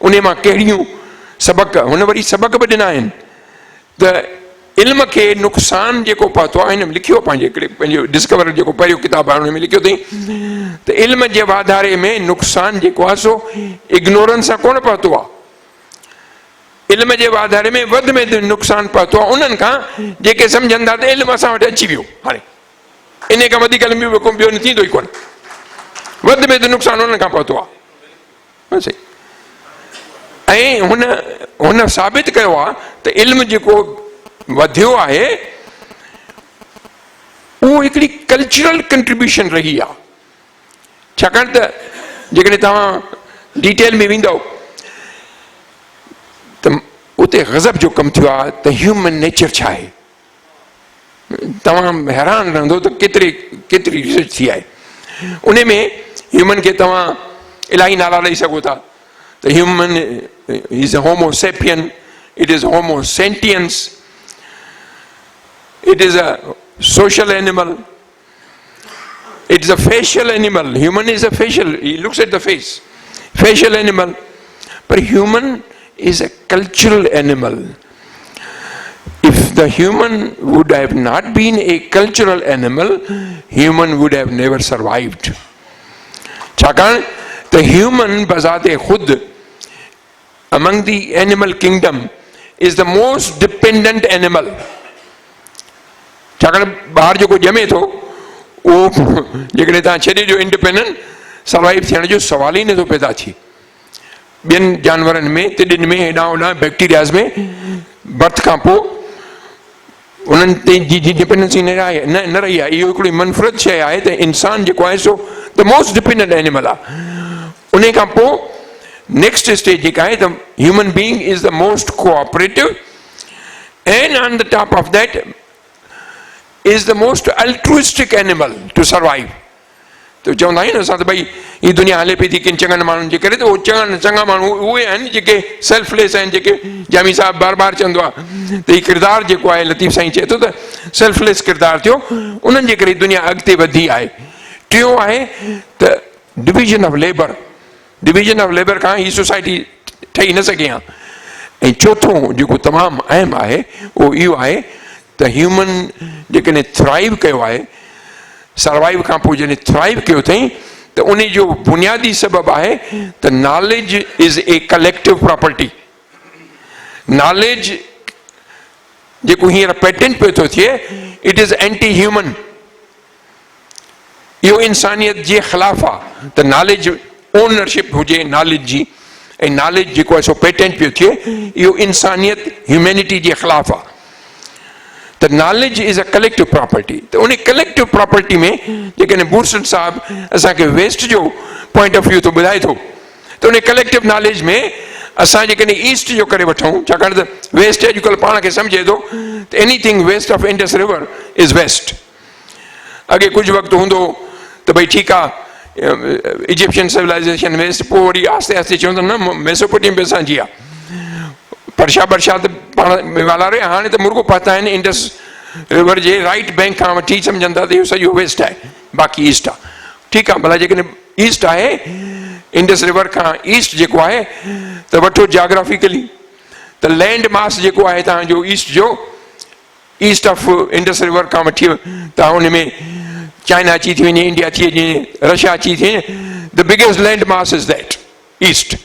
उन मां कहिड़ियूं सबक हुन वरी सबक बि ॾिना आहिनि त इल्म खे नुक़सानु जेको पहुतो आहे हिन में लिखियो पंहिंजे हिकिड़े पंहिंजो डिस्कवर जेको पहिरियों किताबु आहे हुन में लिखियो अथई त इल्म जे वाधारे में नुक़सानु जेको आहे सो इग्नोरेंस सां कोन पहुतो आहे। इल्म जे वाधारे में वधि में नुक़सानु पहुतो आहे उन्हनि खां जेके सम्झनि था त इल्मु असां वटि अची वियो हाणे इन खां वधीक ॿियो न थींदो ई कोन वधि में नुक़सानु उन्हनि खां पहुतो आहे ऐं हुन साबित कयो आहे त इल्मु जेको वधियो आहे उहो हिकिड़ी कल्चरल कंट्रीब्यूशन रही आहे छाकाणि त जेकॾहिं तव्हां डिटेल में वेंदव त उते गज़ब जो कमु थियो आहे त ह्यूमन नेचर छा आहे तव्हां हैरान रहंदो त केतिरी रिसर्च थी आहे उन में ह्यूमन खे तव्हां इलाही नाला ॾेई सघो था त human is a homo sapien it is homo sentience it is a social animal it is a facial animal human is a facial he looks at the face facial animal पर human is a cultural animal. If the human would have not been a cultural animal, human would have never survived. छाकाणि त human बज़ाते खुद among the animal kingdom is the most dependent animal. छाकाणि ॿार जेको ॼमे थो उहो जेकॾहिं तव्हां छॾे ॾियो इंडिपेंडेंट, सर्वाइव थियण जो सवाल ई नथो पैदा थिए। ॿियनि जानवरनि में तिॾिन में हेॾां होॾां बैक्टीरियाज़ में बर्थ खां पोइ उन्हनि ते जी डिपेंडेंसी न रही आहे। इहो हिकिड़ी मनफ़रत शइ आहे त इंसान जेको आहे सो द मोस्ट डिपेंडेंट एनिमल आहे। उन खां पोइ नेक्स्ट स्टेज जेका आहे त human being is the most cooperative and on the top of that is the most altruistic animal to survive. तो चवंदा आहियूं न असां त भई ही दुनिया हले पई थी किन चङनि माण्हुनि जे करे, त उहे चङा माण्हू उहे आहिनि जेके सेल्फलेस आहिनि, जेके जामी साहिबु बार बार चवंदो आहे त हीउ किरदारु जेको आहे लतीफ़ साईं चए थो त सेल्फलेस किरदारु थियो, उन्हनि जे करे दुनिया अॻिते वधी आहे। टियों आहे त division of labour, division of labour खां ही सोसाइटी ठही न सघे हा। ऐं चोथों जेको तमामु अहम आहे उहो इहो आहे त ह्यूमन जेकॾहिं थ्राइव कयो आहे, सर्वाइव खां पोइ जॾहिं थ्राइव कयो अथई त उन जो बुनियादी सबबु आहे त knowledge is a collective property. Knowledge जेको हींअर पेटेंट पियो थो थिए, इट इज़ एंटी ह्यूमन। इहो इंसानियत जे ख़िलाफ़ु आहे त नॉलेज ओनरशिप हुजे नॉलेज जी, ऐं नॉलेज जेको आहे सो पेटेंट पियो थिए, इहो इंसानियत ह्यूमैनिटी जे ख़िलाफ़ु आहे। त knowledge is a collective property. त उन कलेक्टिव प्रॉपर्टी में जेकॾहिं बूरसन साहब असांखे वेस्ट जो पॉइंट ऑफ व्यू थो ॿुधाए थो, त उन कलेक्टिव नॉलेज में असां जेकॾहिं ईस्ट जो करे वठूं, छाकाणि त वेस्ट अॼुकल्ह पाण खे सम्झे थो त anything west of Indus river is west. अॻे कुझु वक़्तु हूंदो त भई ठीकु आहे इजिप्शियन सिविलाइज़ेशन वेस्ट, पोइ वरी आस्ते आस्ते चवंदा न मेसोपोटेमिया बि असांजी आहे, परशा बरशा त पाण ॻाल्हाए, हाणे त मुर्गो पाता आहिनि इंडस रिवर जे राइट बैंक खां वठी सम्झनि था त इहो सॼो वेस्ट आहे, बाक़ी ईस्ट आहे। ठीकु आहे, भला जेकॾहिं ईस्ट आहे, इंडस रिवर खां ईस्ट जेको आहे त वठो जियोग्राफिकली त लैंड मास जेको आहे तव्हांजो ईस्ट जो, ईस्ट ऑफ इंडस रिवर खां वठी तव्हां हुन में चाइना अची थी वञे, इंडिया अची वञे, रशिया अची थी वञे, the biggest land mass is that east.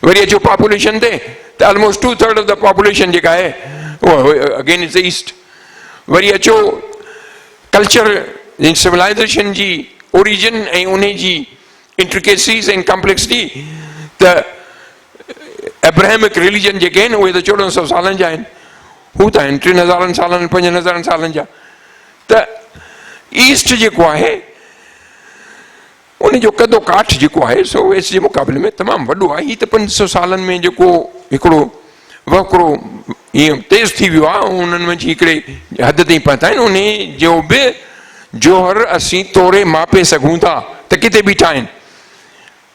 वरी अचो पॉपुलेशन ते त ऑलमोस्ट 2/3 ऑफ द पॉपुलेशन जेका आहे उहो अगेन इज़ द ईस्ट। वरी अचो कल्चर सिविलाइज़ेशन जी ओरिजिन ऐं उन जी इंट्रिकेसीज़ ऐं कॉम्प्लेक्सिटी, त एब्राहमिक रिलीजन जेके आहिनि उहे त 1400 सालनि जा आहिनि, हू त आहिनि 3000 सालनि 5000 सालनि जा। त ईस्ट जेको आहे उन जो कदो काठ जेको आहे सो वेस्ट जे मुक़ाबले में तमामु वॾो आहे। हीअ त 500 सालनि में जेको हिकिड़ो वकिरो ईअं तेज़ थी वियो आहे, उन्हनि में हिकिड़े हद ताईं पहुता आहिनि, उन जो बि जोहर असीं तोरे मापे सघूं था त किथे बीठा आहिनि।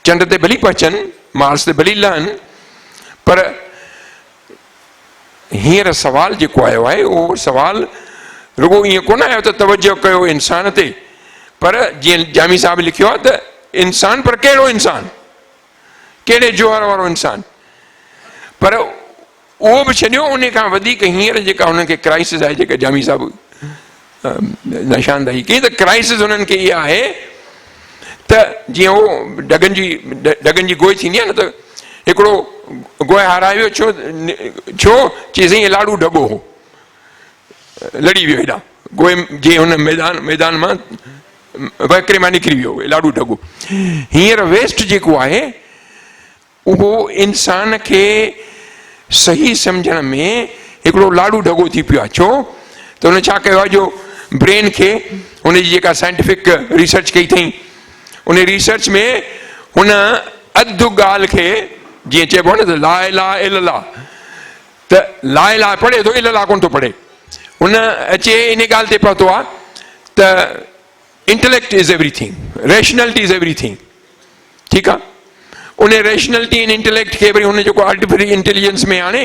चंड ते भली पहुचनि, मार्स ते भली लहनि, पर हींअर सवाल जेको आयो आहे उहो सवाल रुगो ईअं कोन आयो त तवजो कयो इंसान ते, पर जीअं जामी साहब लिखियो आहे त इंसान, पर कहिड़ो इंसान, कहिड़े जोहर वारो इंसान। पर उहो बि छॾियो, उन खां वधीक हींअर जेका हुनखे क्राइसिस आहे, जेका जामी साहब निशानदाही कई, त क्राइसिस हुननि खे इहा आहे त जीअं उहो डगनि जी गोई थींदी आहे न, त हिकिड़ो गोए हाराए वियो, छो चई साईं लाॾू ढगो हो, लड़ी वियो हेॾां गोए जे हुन मैदान मां वकिरे मां निकिरी वियो लाॾू ढगो। हींअर वेस्ट जेको आहे उहो इंसान खे सही सम्झण में हिकिड़ो लाॾू ढगो थी पियो आहे। छो त हुन छा कयो आहे, जो ब्रेन खे हुनजी जेका साइंटिफिक रिसर्च कई अथई, उन रिसर्च में हुन अधु ॻाल्हि खे, जीअं चइबो आहे न त ला इलाहा इल्लल्लाह, त ला इलाहा पढ़े थो, इल्लल्लाह कोन थो पढ़े। हुन अचे इन ॻाल्हि ते पहुतो आहे त intellect is everything, rationality is everything. ठीकु आहे, उन रैशनैलिटी ऐं इंटेलेक्ट खे वरी हुन जेको आर्टिफिशियल इंटेलिजेंस में आणे,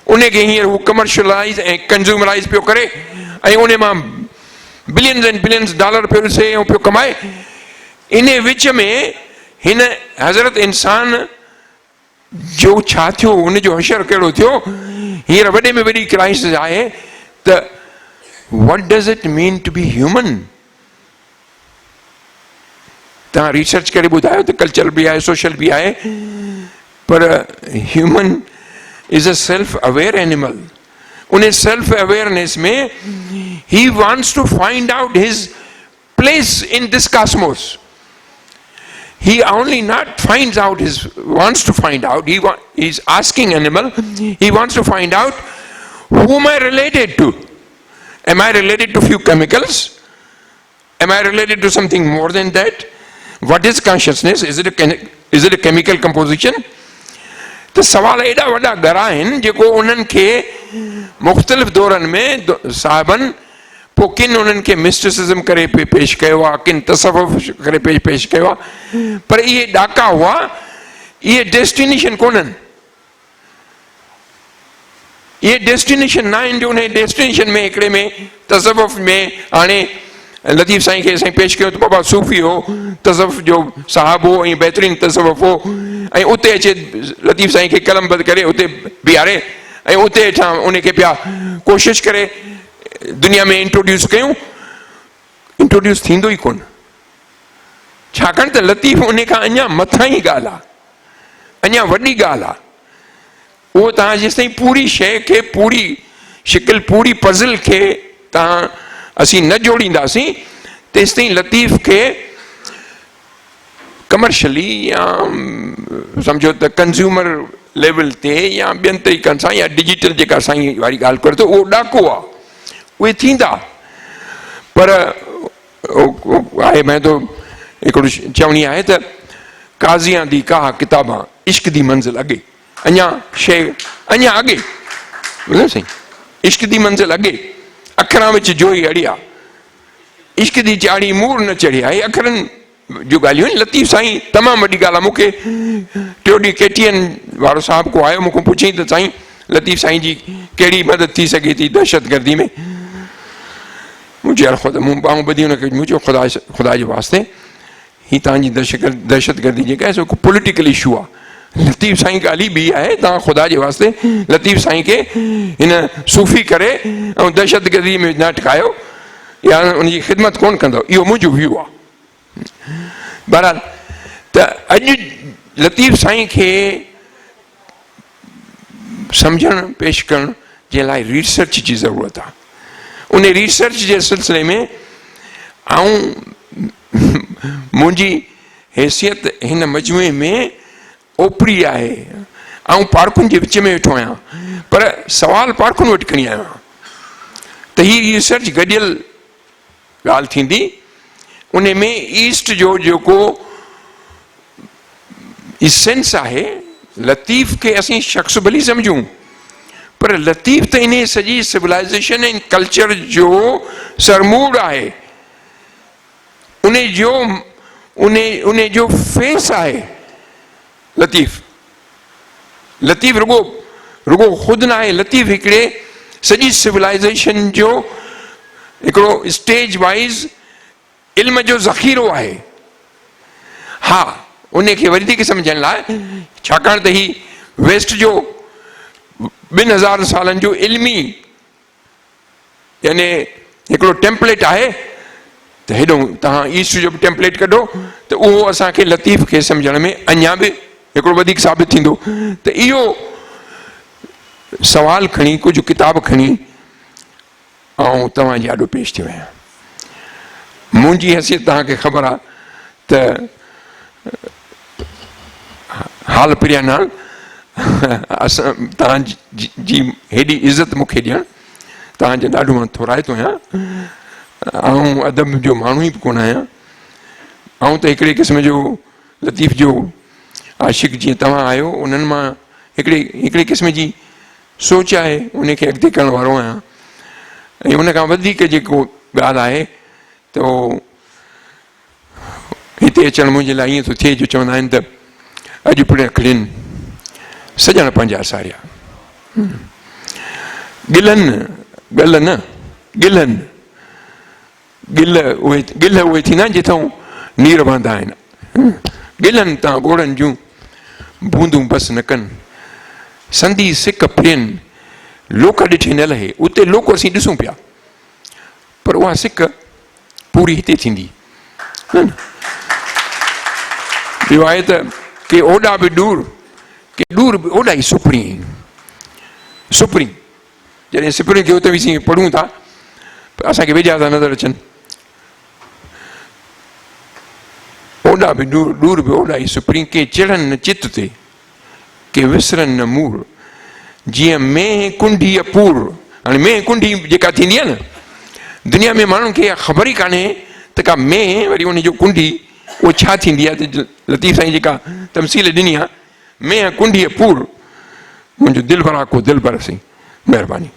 उनखे हींअर हू कमर्शलाइज़ ऐं कंज़्यूमराइज़ पियो करे, ऐं उन मां बिलियंस एंड बिलियंस डॉलर पियो ॾिसे ऐं पियो कमाए। इन विच में हिन हज़रत इंसान जो छा थियो, उनजो असर कहिड़ो थियो, हींअर वॾे में वॾी क्राइसिस आहे त what does it mean to be human. तव्हां रिसर्च करे ॿुधायो त कल्चर बि आहे, सोशल बि आहे, पर human is a self aware animal. उन सेल्फ अवेयरनेस में he wants to find out his place in this cosmos. He only not finds out wants to find out, he's asking animal, he wants to find out, who am I related to? Am I related to few chemicals? Am I related to something more than that? What is consciousness? Is it a chemical composition? तो सवाल एॾा वॾा गरा आहिनि जेको उन्हनि खे मुख़्तलिफ़ दौरनि में साहिबनि पोइ किन उन्हनि खे मिस्टिसिज़म करे पेश कयो आहे, किन तसव्वुफ़ करे पेश कयो आहे, पर इहे ॾाका हुआ, इहे डेस्टिनेशन कोन्हनि, इहे डेस्टिनेशन न आहिनि जो उन डेस्टिनेशन में हिकिड़े में तसव्वुफ़ में हाणे लतीफ़ साईं खे असां पेश कयो त बाबा सूफ़ी हो, तसव्वुफ़ जो साहब हो ऐं बहितरीनु तसव्वुफ़ हो, ऐं उते अचे लतीफ़ साईं खे कलमबंद करे उते बीहारे ऐं उते हेठां उनखे पिया कोशिशि करे दुनिया में इंट्रोड्यूस कयूं, इंट्रोड्यूस थींदो ई कोन, छाकाणि त लतीफ़ उन खां अञा मथां ई ॻाल्हि आहे, अञा वॾी ॻाल्हि आहे। उहो तव्हां जेसिताईं पूरी शइ खे, पूरी शिकिल, पूरी पज़ल खे तव्हां असीं न जोड़ींदासीं, तेसिताईं लतीफ़ खे कमर्शली या सम्झो त कंज़्यूमर लेवल ते या ॿियनि तरीक़नि सां या डिजिटल जेका साईं वारी ॻाल्हि करे थो, उहो ॾाको आहे, उहे थींदा। पर आहे मैं तो हिकिड़ो चवणी आहे त काज़ियां दी का किताबां इश्क दी मंज़िल अॻे, अञा शइ अञा अॻे, ॿुधो साईं, इश्क दी मंज़िल अॻे, अखरां विच जोई अड़िया, इश्क दी चाढ़ी मूर न चढ़िया, हे अखरनि जो ॻाल्हियूं आहिनि। लतीफ़ साईं तमामु वॾी ॻाल्हि आहे। मूंखे टियों ॾींहुं केटीएन वारो साहिबु को आयो, मूंखां पुछई त साईं लतीफ़ साईं जी कहिड़ी मदद थी सघे थी दहशतगर्दी में। मुंहिंजे यार ख़ुदि मूं ॿाहूं ॿधी हुनखे मुंहिंजो ख़ुदा जे वास्ते ही तव्हांजी दहशतगर्दी जेका आहे सो हिकु पॉलिटिकल इशू आहे। लतीफ़ साईं ॻाल्हि ई ॿी आहे, तव्हां ख़ुदा जे वास्ते लतीफ़ साईं खे हिन सूफ़ी करे ऐं दहशतगर्दी में न अटकायो या उनजी ख़िदमत कोन कंदो, इहो मुंहिंजो व्यू आहे। बहरहाल त अॼु लतीफ़ साईं खे सम्झणु पेश करण जे लाइ रिसर्च जी ज़रूरत आहे। उन रिसर्च जे सिलसिले में मुंहिंजी हैसियत हिन मजमूए में ओपरी आहे, ऐं पार्कुनि जे विच में वेठो आहियां, पर सवाल पार्कुनि वटि खणी आयो आहियां त हीअ रिसर्च गॾियल ॻाल्हि थींदी। उन में ईस्ट जो जेको इसेंस आहे, लतीफ़ खे असीं शख़्स भली सम्झूं, पर लतीफ़ त इन सॼी सिविलाइज़ेशन ऐं कल्चर जो सरमूड आहे, उन जो फेस आहे। लतीफ़ रुगो ख़ुदि न आहे, लतीफ़ हिकिड़े सॼी सिविलाइज़ेशन जो हिकिड़ो स्टेज वाइज़ इल्म जो ज़ख़ीरो आहे। हा, उनखे वधीक सम्झण लाइ, छाकाणि त ही वेस्ट जो 2000 सालनि जो इल्मी यानी हिकिड़ो टेम्पलेट आहे, त हेॾो तव्हां ईस्ट जो बि टेम्पलेट कढो त उहो असांखे लतीफ़ खे सम्झण में अञा बि हिकिड़ो वधीक साबित थींदो। त इहो सवाल खणी, कुझु किताब खणी ऐं तव्हांजे आॾो पेश थियो आहियां। मुंहिंजी हैसियत तव्हांखे ख़बर आहे त हाल प्रिया नाल असां तव्हांजी हेॾी इज़त मूंखे ॾियणु, तव्हांजो ॾाढो मां थोराए थो आहियां, ऐं अदब जो माण्हू ई बि कोन आहियां, ऐं त हिकिड़े क़िस्म जो लतीफ़ जो आशिक़ जीअं तव्हां आहियो, उन्हनि मां हिकिड़े क़िस्म जी सोच आहे, उनखे अॻिते करण वारो आहियां। ऐं उन खां वधीक जेको ॻाल्हि आहे त हिते अचणु मुंहिंजे लाइ ईअं थो थिए जो चवंदा आहिनि त अॼु पिण खिड़ियुनि सॼण पंहिंजा सारिया, गिल उहे थींदा आहिनि जिथां नीर वहंदा आहिनि, गिलनि तां ॻोड़नि जूं बूंदूं बस न कनि। संधी सिक प्रियन लोक ॾिठे न लहे, उते लोक असीं ॾिसूं पिया, पर उहा सिक पूरी हिते थींदी। ॿियो आहे त के ओॾा बि ॾूर, के ॾूर बि ओॾा ई सुपरी सुपरी। जॾहिं सिपरियुनि खे उते विसी पढ़ूं था असांखे वेझा था नज़र अचनि। ओॾा बि ॾूर, ॾूर बि ओॾा ई सुपरी। के चिड़नि न चित ते, के विसरनि न मूर, जीअं मेंह कुंडी अपूर। हाणे मेंह कुंडी जेका थींदी आहे न, दुनिया में माण्हुनि खे ख़बर ई कान्हे त का मेंह वरी उनजो कुंडी उहो छा थींदी आहे। त लतीफ़ साईं जेका तमसील ॾिनी आहे, मेंह कुंडी अपूर, मुंहिंजो दिलि भरा को दिलि भर साईं, महिरबानी।